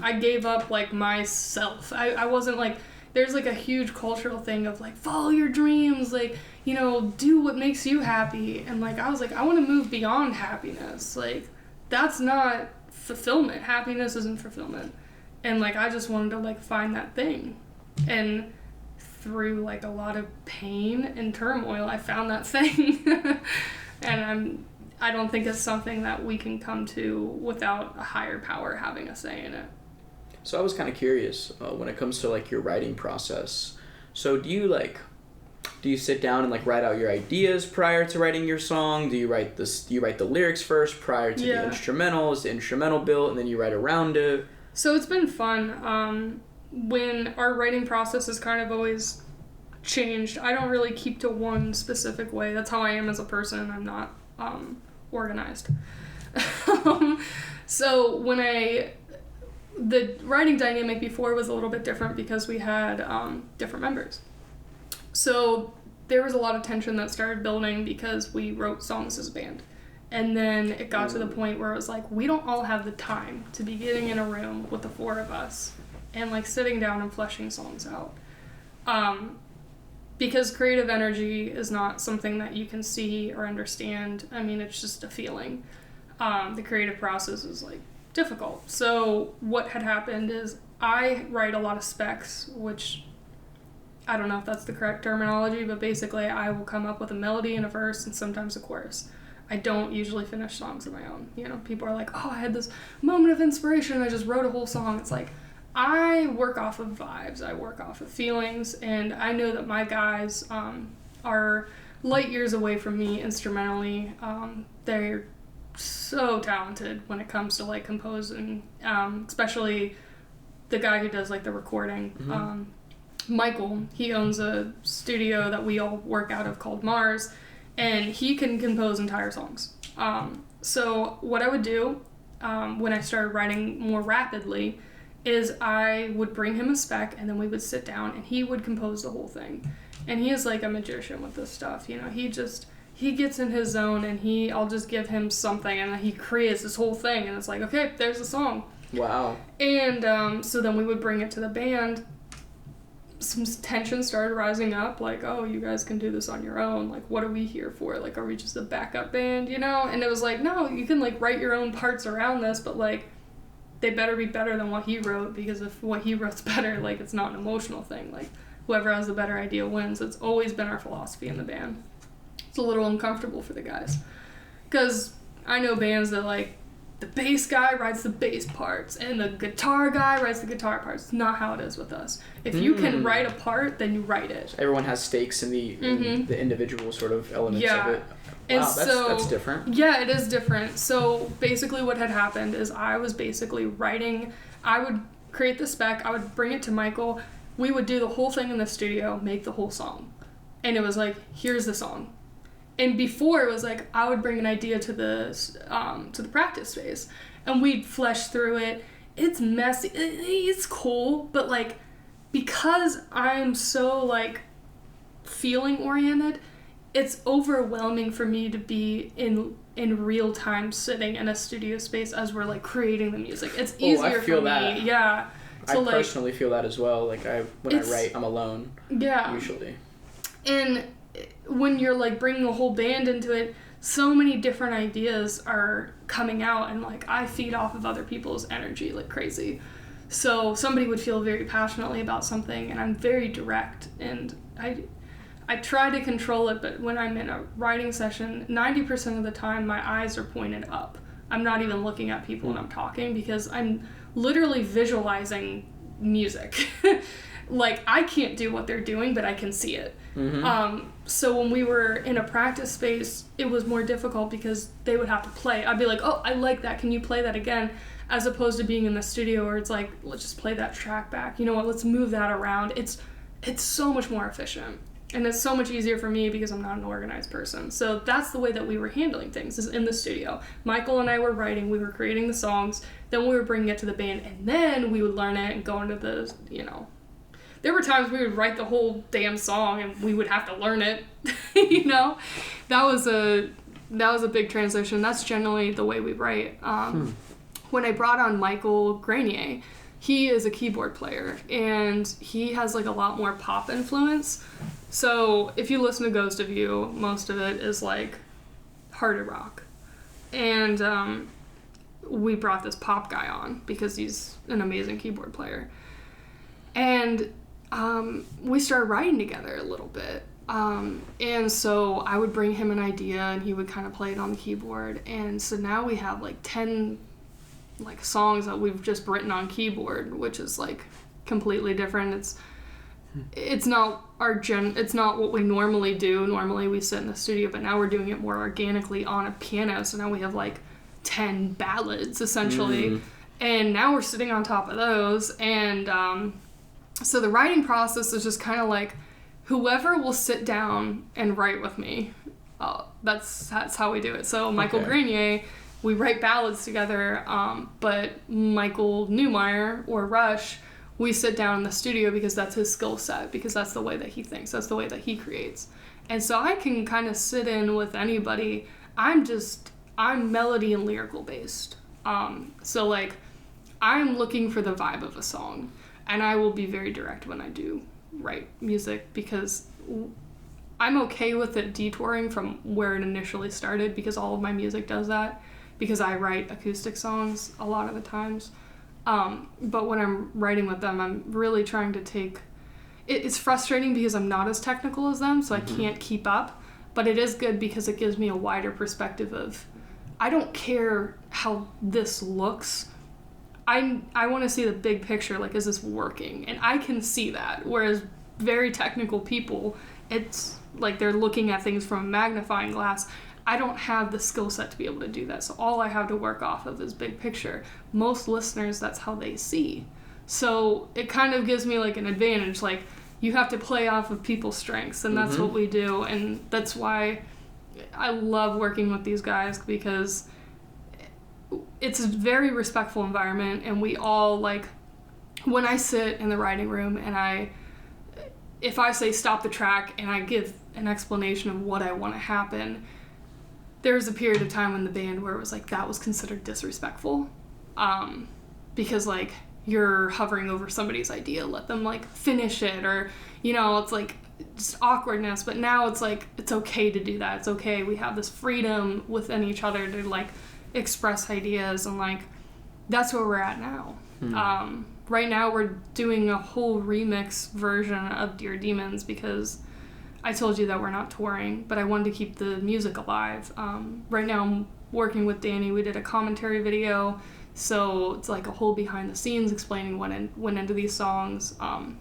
I gave up, like, myself. I wasn't like there's like a huge cultural thing of like follow your dreams, like, you know, do what makes you happy. And like I was like, I want to move beyond happiness. Like that's not fulfillment. Happiness isn't fulfillment. And like I just wanted to like find that thing. And through like a lot of pain and turmoil, I found that thing. And I don't think it's something that we can come to without a higher power having a say in it. So I was kind of curious when it comes to like your writing process. So do you sit down and like write out your ideas prior to writing your song? Do you write the lyrics first prior to the instrumental? Is the instrumental built and then you write around it? So it's been fun. When our writing process is kind of always changed. I don't really keep to one specific way. That's how I am as a person. I'm not organized. So the writing dynamic before was a little bit different because we had different members. So there was a lot of tension that started building because we wrote songs as a band. And then it got to the point where it was like, we don't all have the time to be getting in a room with the four of us and like sitting down and fleshing songs out. Because creative energy is not something that you can see or understand. I mean, it's just a feeling. The creative process is like difficult. So what had happened is I write a lot of specs, which I don't know if that's the correct terminology, but basically I will come up with a melody and a verse and sometimes a chorus. I don't usually finish songs of my own. You know, people are like, oh, I had this moment of inspiration and I just wrote a whole song. It's like, I work off of vibes, I work off of feelings, and I know that my guys are light years away from me instrumentally. They're so talented when it comes to like composing, especially the guy who does like the recording. Mm-hmm. Michael, he owns a studio that we all work out of called Mars, and he can compose entire songs. So what I would do when I started writing more rapidly is I would bring him a spec and then we would sit down and he would compose the whole thing. And he is like a magician with this stuff, you know, he gets in his zone and I'll just give him something and he creates this whole thing and it's like, okay, there's the song. Wow. And so then we would bring it to the band. Some tension started rising up, like, oh, you guys can do this on your own, like, what are we here for? Like, are we just a backup band, you know? And it was like, no, you can like write your own parts around this, but like they better be better than what he wrote, because if what he wrote's better, like, it's not an emotional thing. Like, whoever has the better idea wins. It's always been our philosophy in the band. It's a little uncomfortable for the guys, because I know bands that, like, the bass guy writes the bass parts, and the guitar guy writes the guitar parts. It's not how it is with us. If you can write a part, then you write it. Everyone has stakes in the individual sort of elements of it. And wow, so, that's different. Yeah, it is different. So basically what had happened is I was basically writing, I would create the spec, I would bring it to Michael, we would do the whole thing in the studio, make the whole song. And it was like, here's the song. And before it was like, I would bring an idea to the practice space and we'd flesh through it. It's messy, it's cool, but like, because I'm so like feeling oriented, it's overwhelming for me to be in real time sitting in a studio space as we're like creating the music. It's easier for me. Yeah. So, I personally feel that as well. Like when I write, I'm alone. Yeah. Usually. And when you're like bringing a whole band into it, so many different ideas are coming out, and like I feed off of other people's energy like crazy. So somebody would feel very passionately about something, and I'm very direct, and I try to control it, but when I'm in a writing session, 90% of the time my eyes are pointed up. I'm not even looking at people when I'm talking, because I'm literally visualizing music. Like, I can't do what they're doing, but I can see it. Mm-hmm. So when we were in a practice space, it was more difficult because they would have to play. I'd be like, oh, I like that. Can you play that again? As opposed to being in the studio where it's like, let's just play that track back. You know what? Let's move that around. It's so much more efficient. And it's so much easier for me because I'm not an organized person. So that's the way that we were handling things, is in the studio. Michael and I were writing, we were creating the songs, then we were bringing it to the band, and then we would learn it and go into the, you know. There were times we would write the whole damn song and we would have to learn it, you know. That was a big transition. That's generally the way we write. When I brought on Michael Grenier, he is a keyboard player, and he has like a lot more pop influence. So if you listen to Ghost of You, most of it is like harder rock. And we brought this pop guy on because he's an amazing keyboard player. And we started writing together a little bit. And so I would bring him an idea and he would kind of play it on the keyboard. And so now we have like 10 like songs that we've just written on keyboard, which is like completely different. It's not it's not what we normally do. Normally we sit in the studio, but now we're doing it more organically on a piano. So now we have like 10 ballads essentially. And now we're sitting on top of those. And so the writing process is just kind of like whoever will sit down and write with me. That's how we do it. So Michael Grenier, we write ballads together, but Michael Newmeyer or Rush, we sit down in the studio because that's his skill set, because that's the way that he thinks, that's the way that he creates. And so I can kind of sit in with anybody. I'm melody and lyrical based. So like I'm looking for the vibe of a song, and I will be very direct when I do write music, because I'm okay with it detouring from where it initially started, because all of my music does that, because I write acoustic songs a lot of the times. But when I'm writing with them, I'm really trying to take... It's frustrating because I'm not as technical as them, so I can't keep up, but it is good because it gives me a wider perspective of, I don't care how this looks. I want to see the big picture, like, is this working? And I can see that, whereas very technical people, it's like they're looking at things from a magnifying glass. I don't have the skill set to be able to do that, so all I have to work off of is big picture. Most listeners, that's how they see. So it kind of gives me like an advantage, like you have to play off of people's strengths, and that's what we do, and that's why I love working with these guys, because it's a very respectful environment, and we all, like, when I sit in the writing room and if I say stop the track and I give an explanation of what I want to happen, there was a period of time in the band where it was like that was considered disrespectful, because like you're hovering over somebody's idea, let them like finish it, or it's like just awkwardness. But now it's like it's okay to do that. It's okay. We have this freedom within each other to like express ideas, and like that's where we're at now. Right now we're doing a whole remix version of Dear Demons, because I told you that we're not touring, but I wanted to keep the music alive. Right now I'm working with Danny. We did a commentary video, so it's like a whole behind the scenes explaining what went into these songs, and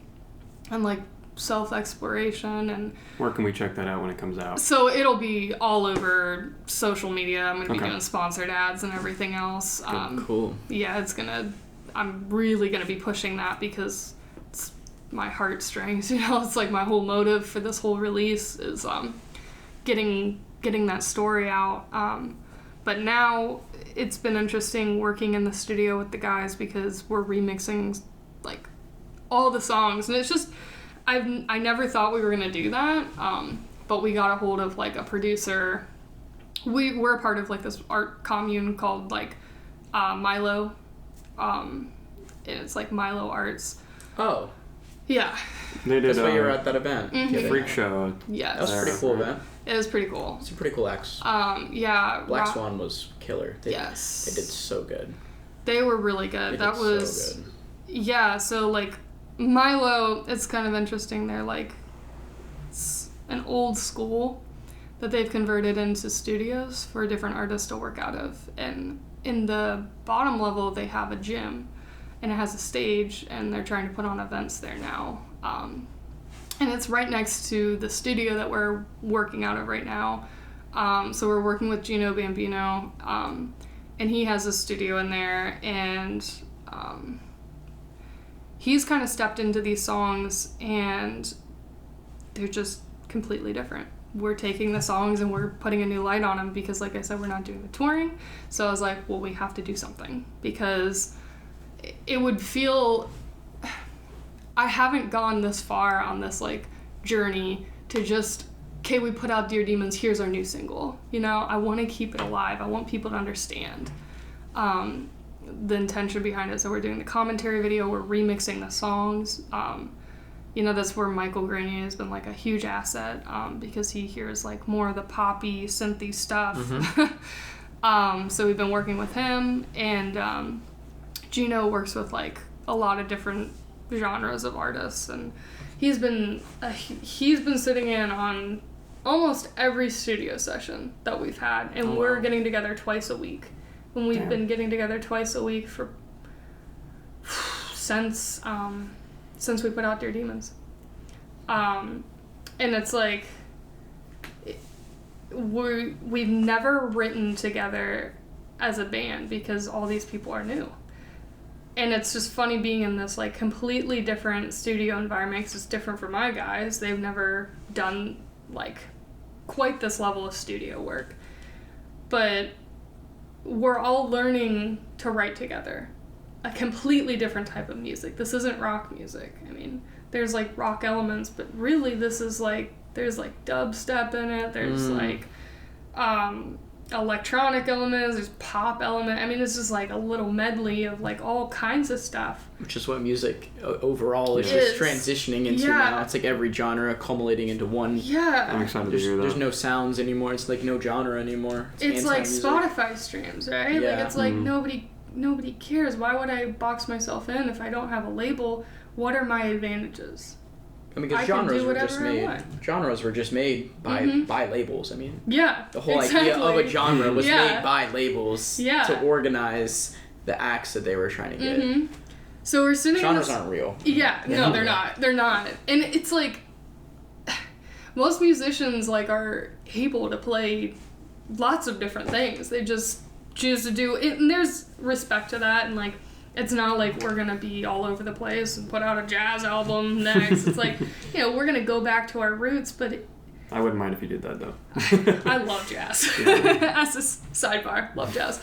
like self-exploration. And where can we check that out when it comes out? So it'll be all over social media. I'm going to be doing sponsored ads and everything else. Cool. Yeah, I'm really going to be pushing that, because it's my heartstrings, it's like my whole motive for this whole release is getting that story out. But now it's been interesting working in the studio with the guys, because we're remixing like all the songs, and it's just I never thought we were gonna do that, but we got a hold of like a producer. We're a part of like this art commune called like Milo, and it's like Milo Arts. Oh. Yeah. They did. That's why you were at that event. Freak show. Yes. That was a pretty cool event. It was pretty cool. Some pretty cool acts. Yeah. Black Swan was killer. Yes. They did so good. They were really good. That was so good. Yeah, so like Milo, it's kind of interesting. They're like it's an old school that they've converted into studios for different artists to work out of. And in the bottom level, they have a gym, and it has a stage, and they're trying to put on events there now. And it's right next to the studio that we're working out of right now. So we're working with Gino Bambino, and he has a studio in there, and he's kind of stepped into these songs, and they're just completely different. We're taking the songs and we're putting a new light on them, because like I said, we're not doing the touring. So I was like, well, we have to do something, because it would feel... I haven't gone this far on this like journey to just, okay, we put out Dear Demons, here's our new single. I want to keep it alive. I want people to understand. the intention behind it. So we're doing the commentary video, we're remixing the songs. That's where Michael Grenier has been like a huge asset, because he hears like more of the poppy, synthy stuff. So we've been working with him, and Gino works with like a lot of different genres of artists, and he's been sitting in on almost every studio session that we've had, and we're getting together twice a week. And we've been getting together twice a week for since we put out Dear Demons. And it's like we've never written together as a band because all these people are new. And it's just funny being in this like completely different studio environment, 'cause it's different for my guys. They've never done like quite this level of studio work. But we're all learning to write together a completely different type of music. This isn't rock music. I mean, there's like rock elements, but really this is like, there's like dubstep in it, there's like electronic elements, there's pop element. I mean, it's just like a little medley of like all kinds of stuff. Which is what music overall is just transitioning into now. It's like every genre culminating into one. Yeah. I'm excited to hear that. There's no sounds anymore. It's like no genre anymore. It's like Spotify streams, right? Yeah. Like it's like nobody cares. Why would I box myself in if I don't have a label? What are my advantages? I mean, because genres were just made by labels. I mean, the whole idea of a genre was made by labels to organize the acts that they were trying to get. So we're sitting. Genres aren't real. Yeah, no, they're not. They're not. And it's like most musicians like are able to play lots of different things. They just choose to do it, and there's respect to that, and like. It's not like we're going to be all over the place and put out a jazz album next. It's like, we're going to go back to our roots, but... I wouldn't mind if you did that, though. I love jazz. As a sidebar, love jazz.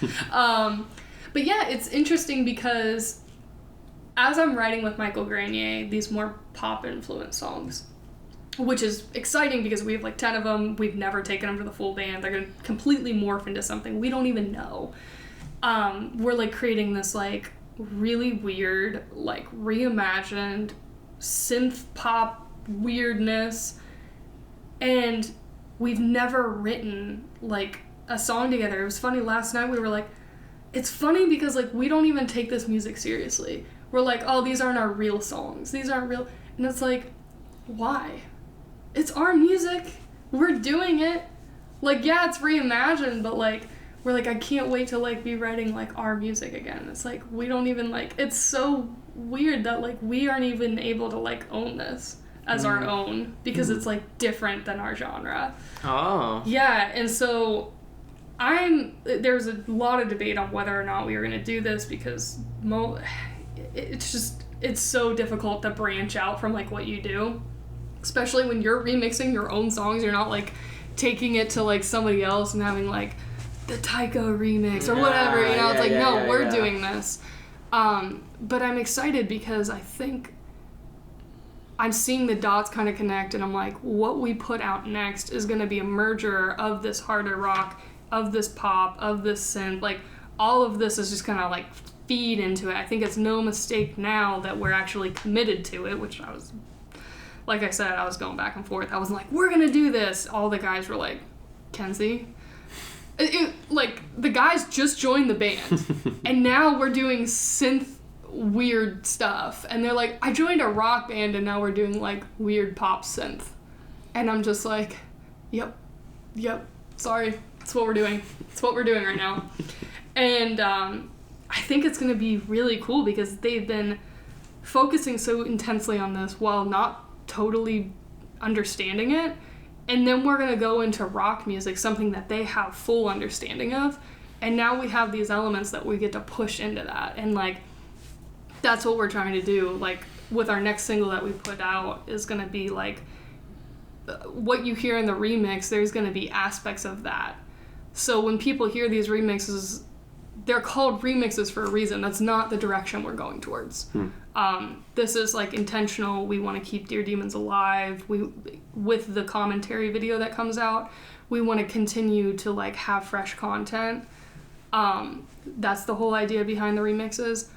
But yeah, it's interesting because as I'm writing with Michael Grenier, these more pop-influenced songs, which is exciting because we have like 10 of them. We've never taken them to the full band. They're going to completely morph into something we don't even know. We're like creating this like really weird, like reimagined synth pop weirdness, and we've never written like a song together. It was funny, last night we were like, it's funny because like we don't even take this music seriously. We're like, oh, these aren't our real songs, these aren't real, and it's like, why? It's our music, we're doing it. Like, yeah, it's reimagined, but like we're like, I can't wait to like be writing like our music again. It's like we don't even like, it's so weird that like we aren't even able to like own this as our own because it's like different than our genre. Oh. Yeah, and so there's a lot of debate on whether or not we were gonna do this because it's so difficult to branch out from like what you do, especially when you're remixing your own songs. You're not like taking it to like somebody else and having like the Taiko remix or whatever, it's like, no, we're doing this. But I'm excited because I think I'm seeing the dots kind of connect, and I'm like, what we put out next is going to be a merger of this harder rock, of this pop, of this synth. Like, all of this is just going to like feed into it. I think it's no mistake now that we're actually committed to it, which I was, like I said, I was going back and forth. I was like, we're going to do this. All the guys were like, Kenzie? Like, the guys just joined the band, and now we're doing synth weird stuff. And they're like, I joined a rock band, and now we're doing, like, weird pop synth. And I'm just like, yep, sorry, that's what we're doing. It's what we're doing right now. And I think it's going to be really cool because they've been focusing so intensely on this while not totally understanding it. And then we're going to go into rock music, something that they have full understanding of. And now we have these elements that we get to push into that. And, like, that's what we're trying to do. Like, with our next single that we put out is going to be, like, what you hear in the remix, there's going to be aspects of that. So when people hear these remixes, they're called remixes for a reason. That's not the direction we're going towards. This is like intentional. We want to keep Dear Demons alive. With the commentary video that comes out, we want to continue to like have fresh content. That's the whole idea behind the remixes.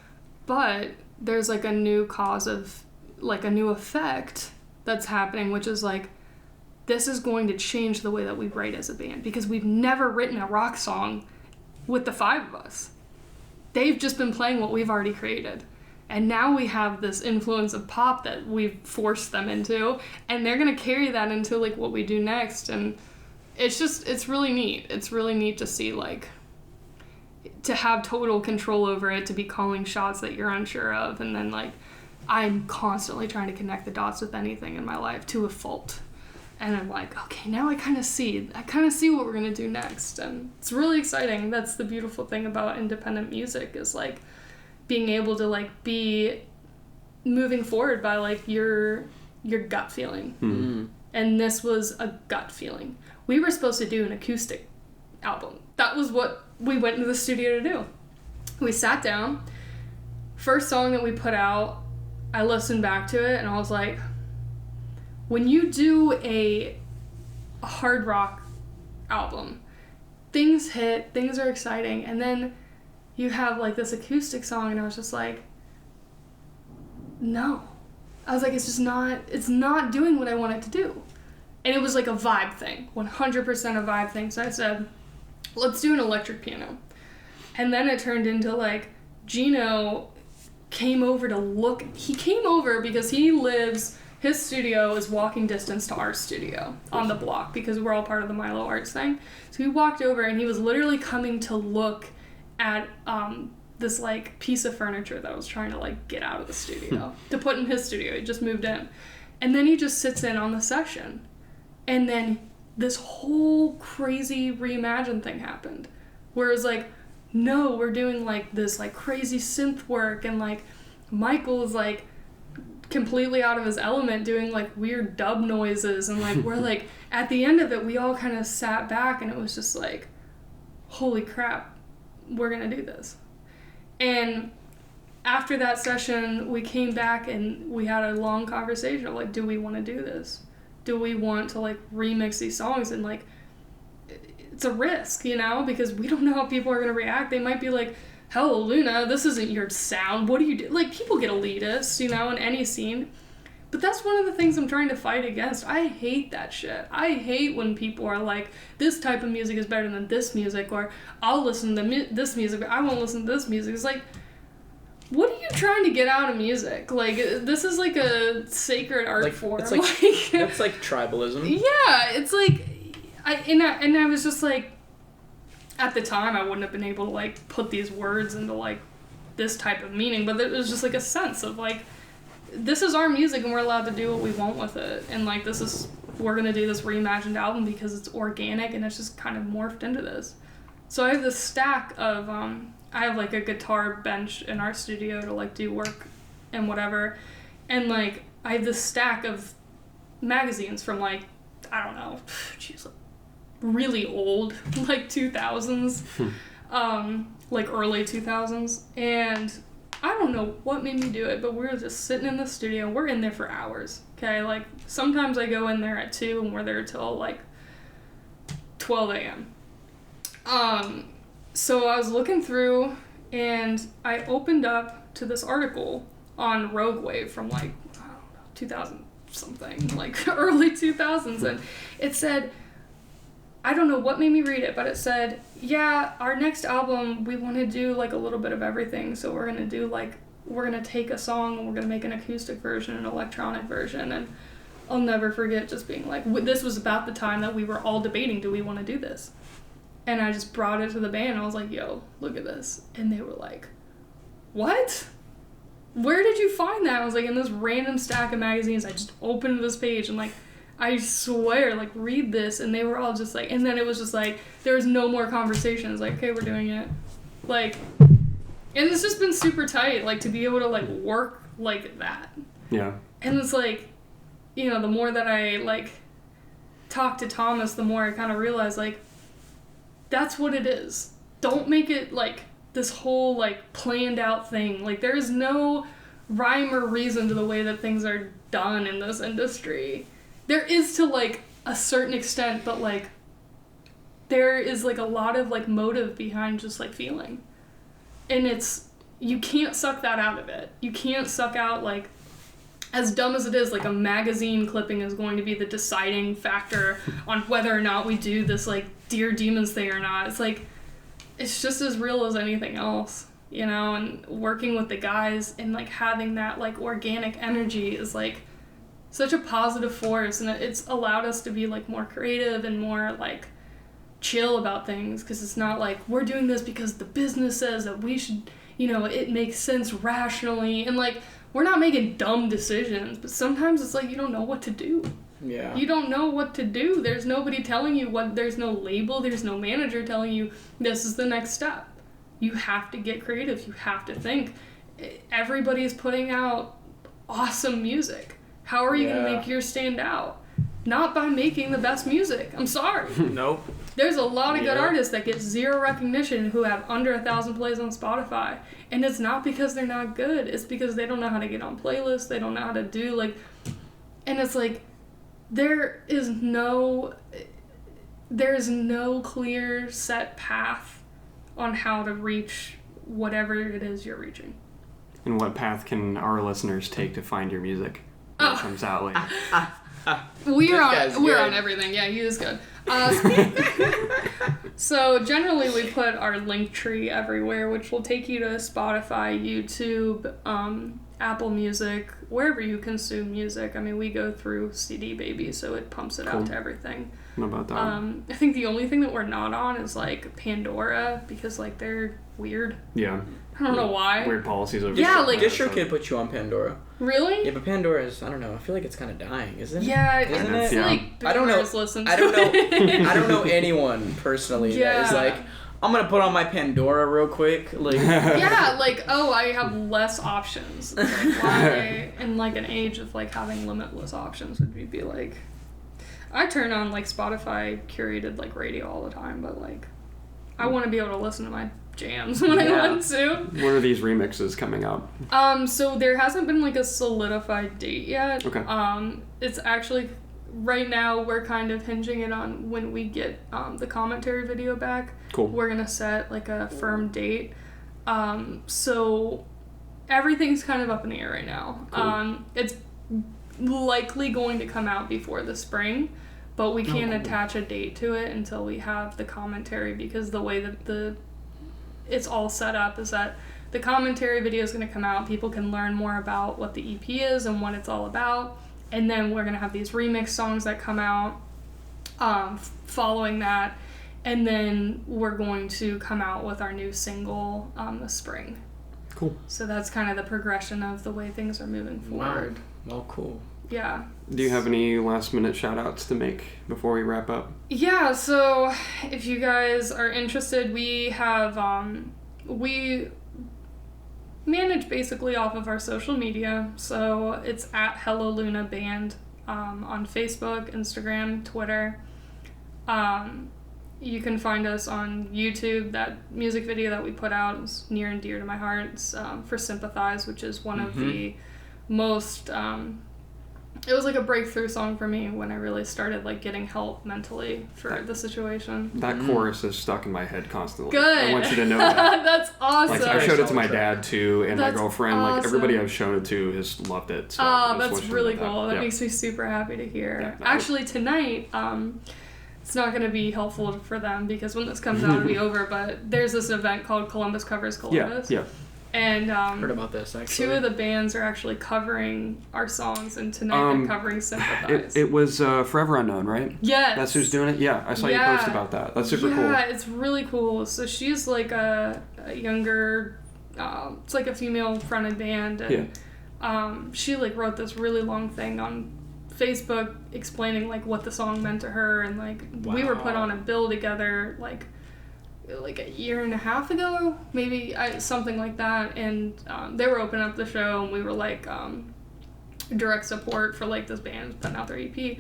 But there's like a new cause of, like a new effect that's happening, which is like, this is going to change the way that we write as a band, because we've never written a rock song with the 5 of us. They've just been playing what we've already created. And now we have this influence of pop that we've forced them into, and they're going to carry that into like what we do next. And it's really neat. It's really neat to see, like, to have total control over it, to be calling shots that you're unsure of. And then, like, I'm constantly trying to connect the dots with anything in my life to a fault. And I'm like, okay, now I kind of see what we're going to do next. And it's really exciting. That's the beautiful thing about independent music, is like being able to like be moving forward by like your gut feeling. Mm-hmm. And this was a gut feeling. We were supposed to do an acoustic album. That was what we went into the studio to do. We sat down. First song that we put out, I listened back to it and I was like, when you do a hard rock album, things hit, things are exciting, and then you have like this acoustic song, and I was just like, no. I was like, it's not doing what I want it to do. And it was like a vibe thing, 100% a vibe thing. So I said, let's do an electric piano. And then it turned into like, Gino came over to look. He came over because his studio is walking distance to our studio on the block, because we're all part of the Milo Arts thing. So he walked over and he was literally coming to look at this like piece of furniture that I was trying to like get out of the studio to put in his studio. He just moved in. And then he just sits in on the session. And then this whole crazy Reimagine thing happened, where it was like, no, we're doing like this like crazy synth work, and like Michael is like completely out of his element doing like weird dub noises, and like we're like, at the end of it we all kind of sat back and it was just like, holy crap, we're gonna do this. And after that session we came back and we had a long conversation of like, do we want to do this? Do we want to like remix these songs? And like, it's a risk, you know, because we don't know how people are gonna react. They might be like, hell, Luna, this isn't your sound. What do you do? Like, people get elitist, you know, in any scene. But that's one of the things I'm trying to fight against. I hate that shit. I hate when people are like, this type of music is better than this music, or I'll listen to this music, but I won't listen to this music. It's like, what are you trying to get out of music? Like, this is like a sacred art form. It's it's like tribalism. Yeah, it's like, I was just like, at the time, I wouldn't have been able to, like, put these words into, like, this type of meaning, but it was just, like, a sense of, like, this is our music and we're allowed to do what we want with it, and, like, we're gonna do this reimagined album because it's organic and it's just kind of morphed into this. So I have this stack of, I have, like, a guitar bench in our studio to, like, do work and whatever, and, like, I have this stack of magazines from, like, I don't know, geez, like, really old, like 2000s, like early 2000s, and I don't know what made me do it, but we're just sitting in the studio, we're in there for hours, okay, like, sometimes I go in there at 2, and we're there till, like, 12 a.m., so I was looking through, and I opened up to this article on Rogue Wave from, like, I don't know, 2000 something, like, early 2000s, and it said, I don't know what made me read it, but it said, yeah, our next album, we want to do, like, a little bit of everything, so we're going to do, like, we're going to take a song and we're going to make an acoustic version, an electronic version, and I'll never forget just being like, this was about the time that we were all debating, do we want to do this? And I just brought it to the band, and I was like, yo, look at this. And they were like, what? Where did you find that? I was like, in this random stack of magazines, I just opened this page, and, like, I swear, like, read this, and they were all just like, and then it was just like, there was no more conversations, like, okay, we're doing it, like, and it's just been super tight, like, to be able to, like, work like that. Yeah. And it's like, you know, the more that I, like, talk to Thomas, the more I kind of realize, like, that's what it is. Don't make it, like, this whole, like, planned out thing. Like, there is no rhyme or reason to the way that things are done in this industry. There is to, like, a certain extent, but, like, there is like a lot of like motive behind just like feeling. And you can't suck that out of it. You can't suck out like, as dumb as it is, like a magazine clipping is going to be the deciding factor on whether or not we do this like Dear Demons thing or not. It's like, it's just as real as anything else, you know, and working with the guys and like having that like organic energy is like such a positive force, and it's allowed us to be like more creative and more like chill about things, because it's not like we're doing this because the business says that we should, you know, it makes sense rationally, and like we're not making dumb decisions, but sometimes it's like you don't know what to do. Yeah. You don't know what to do. There's nobody telling you what, there's no label, there's no manager telling you this is the next step. You have to get creative. You have to think. Everybody's putting out awesome music. How are you going to make yours stand out? Not by making the best music. I'm sorry. Nope. There's a lot of good artists that get zero recognition who have under 1,000 plays on Spotify. And it's not because they're not good. It's because they don't know how to get on playlists. They don't know how to do, like... And it's like, there's no clear set path on how to reach whatever it is you're reaching. And what path can our listeners take to find your music when it comes out later? We're on everything. Yeah, he is good. So generally we put our link tree everywhere, which will take you to Spotify, YouTube, Apple Music, wherever you consume music. I mean, we go through CD Baby, so it pumps it out to everything. What about that? I think the only thing that we're not on is like Pandora, because like they're weird. Yeah. I don't know why. Weird policies over Yeah, there. like DistroKid put you on Pandora. Really? Yeah, but Pandora is, I don't know, I feel like it's kind of dying, isn't it? Yeah, Isn't it's it? Yeah. like I don't know. boomers listen to I don't know. it. I don't know anyone personally that is like, I'm gonna put on my Pandora real quick. Like, Yeah, like, oh, I have less options. It's like, why, in like an age of like having limitless options, would we be like, I turn on like Spotify curated like radio all the time, but like, I want to be able to listen to my jams when I want to. When are these remixes coming out? So there hasn't been like a solidified date yet. Okay. It's actually, right now we're kind of hinging it on when we get the commentary video back. Cool. We're gonna set like a firm date. So everything's kind of up in the air right now. Cool. It's likely going to come out before the spring, but we can't attach a date to it until we have the commentary, because the way that it's all set up is that the commentary video is going to come out, people can learn more about what the EP is and what it's all about, and then we're going to have these remix songs that come out following that, and then we're going to come out with our new single this spring. Cool. So that's kind of the progression of the way things are moving forward. well, cool. Yeah. Do you have any last minute shout outs to make before we wrap up? Yeah, so if you guys are interested, we have, we manage basically off of our social media. So it's at Hello Luna Band on Facebook, Instagram, Twitter. You can find us on YouTube. That music video that we put out is near and dear to my heart. It's for Sympathize, which is one of the most... it was like a breakthrough song for me when I really started like getting help mentally for the situation. That chorus is stuck in my head constantly. Good. I want you to know that. That's awesome. Like, I showed it to my dad too, and That's my girlfriend. awesome. Like, everybody I've shown it to has loved it. So Oh, I just that's want you to really know cool. That Yeah. makes me super happy to hear. Yeah, no. Actually, tonight, it's not going to be helpful for them because when this comes out, it'll be over, but there's this event called Columbus Covers Columbus. Yeah. And Heard about this, actually. two of the bands are actually covering our songs, and tonight they're covering Sympathize. It was Forever Unknown, right? Yes. That's who's doing it? Yeah, I saw you post about that. That's super cool. Yeah, it's really cool. So she's like a younger, it's like a female fronted band, and she like wrote this really long thing on Facebook explaining like what the song meant to her, and like we were put on a bill together like a year and a half ago, maybe, something like that, and they were opening up the show, and we were like direct support for like this band putting out their EP,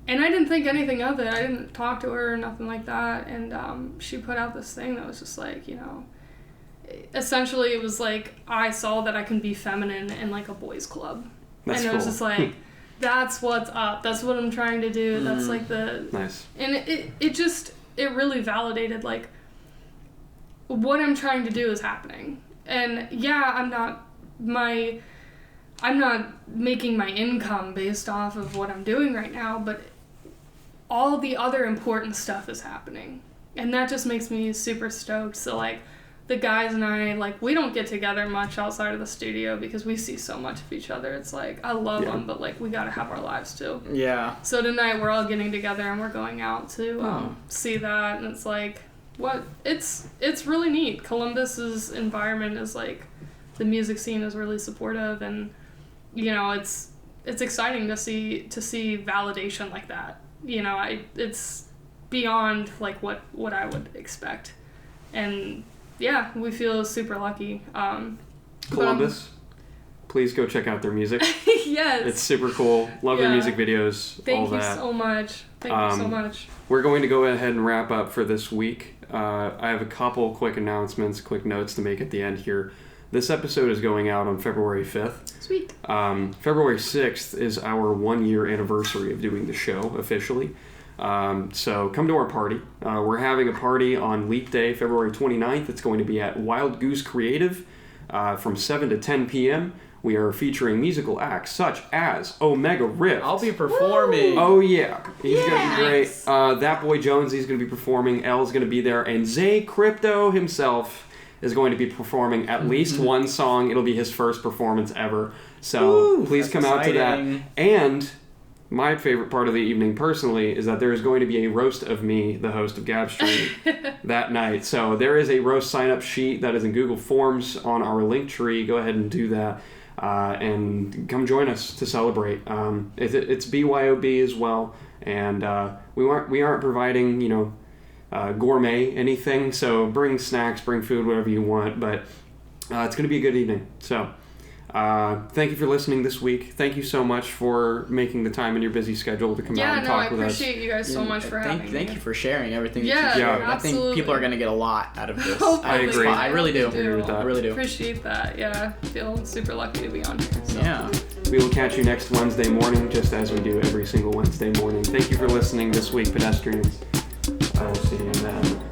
and I didn't think anything of it. I didn't talk to her or nothing like that, and she put out this thing that was just like, you know, essentially it was like, I saw that I can be feminine in like a boys club. That's and it was cool. just like, that's what's up, that's what I'm trying to do, that's like the... Nice. And it just... it really validated like what I'm trying to do is happening. And yeah, I'm not making my income based off of what I'm doing right now, but all the other important stuff is happening. And that just makes me super stoked. So like the guys and I, like, we don't get together much outside of the studio because we see so much of each other. It's like, I love them, but like we gotta have our lives too. Yeah. So tonight we're all getting together and we're going out to see that, and it's like, it's really neat. Columbus's environment is like, the music scene is really supportive, and you know, it's exciting to see validation like that. You know, it's beyond like what I would expect, and yeah, we feel super lucky. Columbus, please go check out their music. Yes, it's super cool. Love their music videos. Thank you so much. Thank you so much. We're going to go ahead and wrap up for this week. I have a couple quick announcements, quick notes to make at the end here. This episode is going out on February 5th. Sweet. February 6th is our 1-year anniversary of doing the show officially. So come to our party. We're having a party on Leap Day, February 29th. It's going to be at Wild Goose Creative from 7 to 10 p.m. We are featuring musical acts such as Omega Rift. I'll be performing. Oh, yeah. He's going to be great. That Boy Jones, he's going to be performing. Elle's going to be there. And Zay Crypto himself is going to be performing at least one song. It'll be his first performance ever. So please come out to that. And my favorite part of the evening, personally, is that there is going to be a roast of me, the host of Gab Street, that night. So there is a roast sign-up sheet that is in Google Forms on our link tree. Go ahead and do that. And come join us to celebrate. It's BYOB as well, and we aren't providing, you know, gourmet anything. So bring snacks, bring food, whatever you want. But it's going to be a good evening. So thank you for listening this week. Thank you so much for making the time in your busy schedule to come out and talk with us. I appreciate you guys so much for having me. Thank you for sharing everything that you shared. Yeah, I think people are going to get a lot out of this. I agree. I really do. I really do. Appreciate that. Yeah, I feel super lucky to be on here. So. Yeah. We will catch you next Wednesday morning, just as we do every single Wednesday morning. Thank you for listening this week, pedestrians. I will see you then.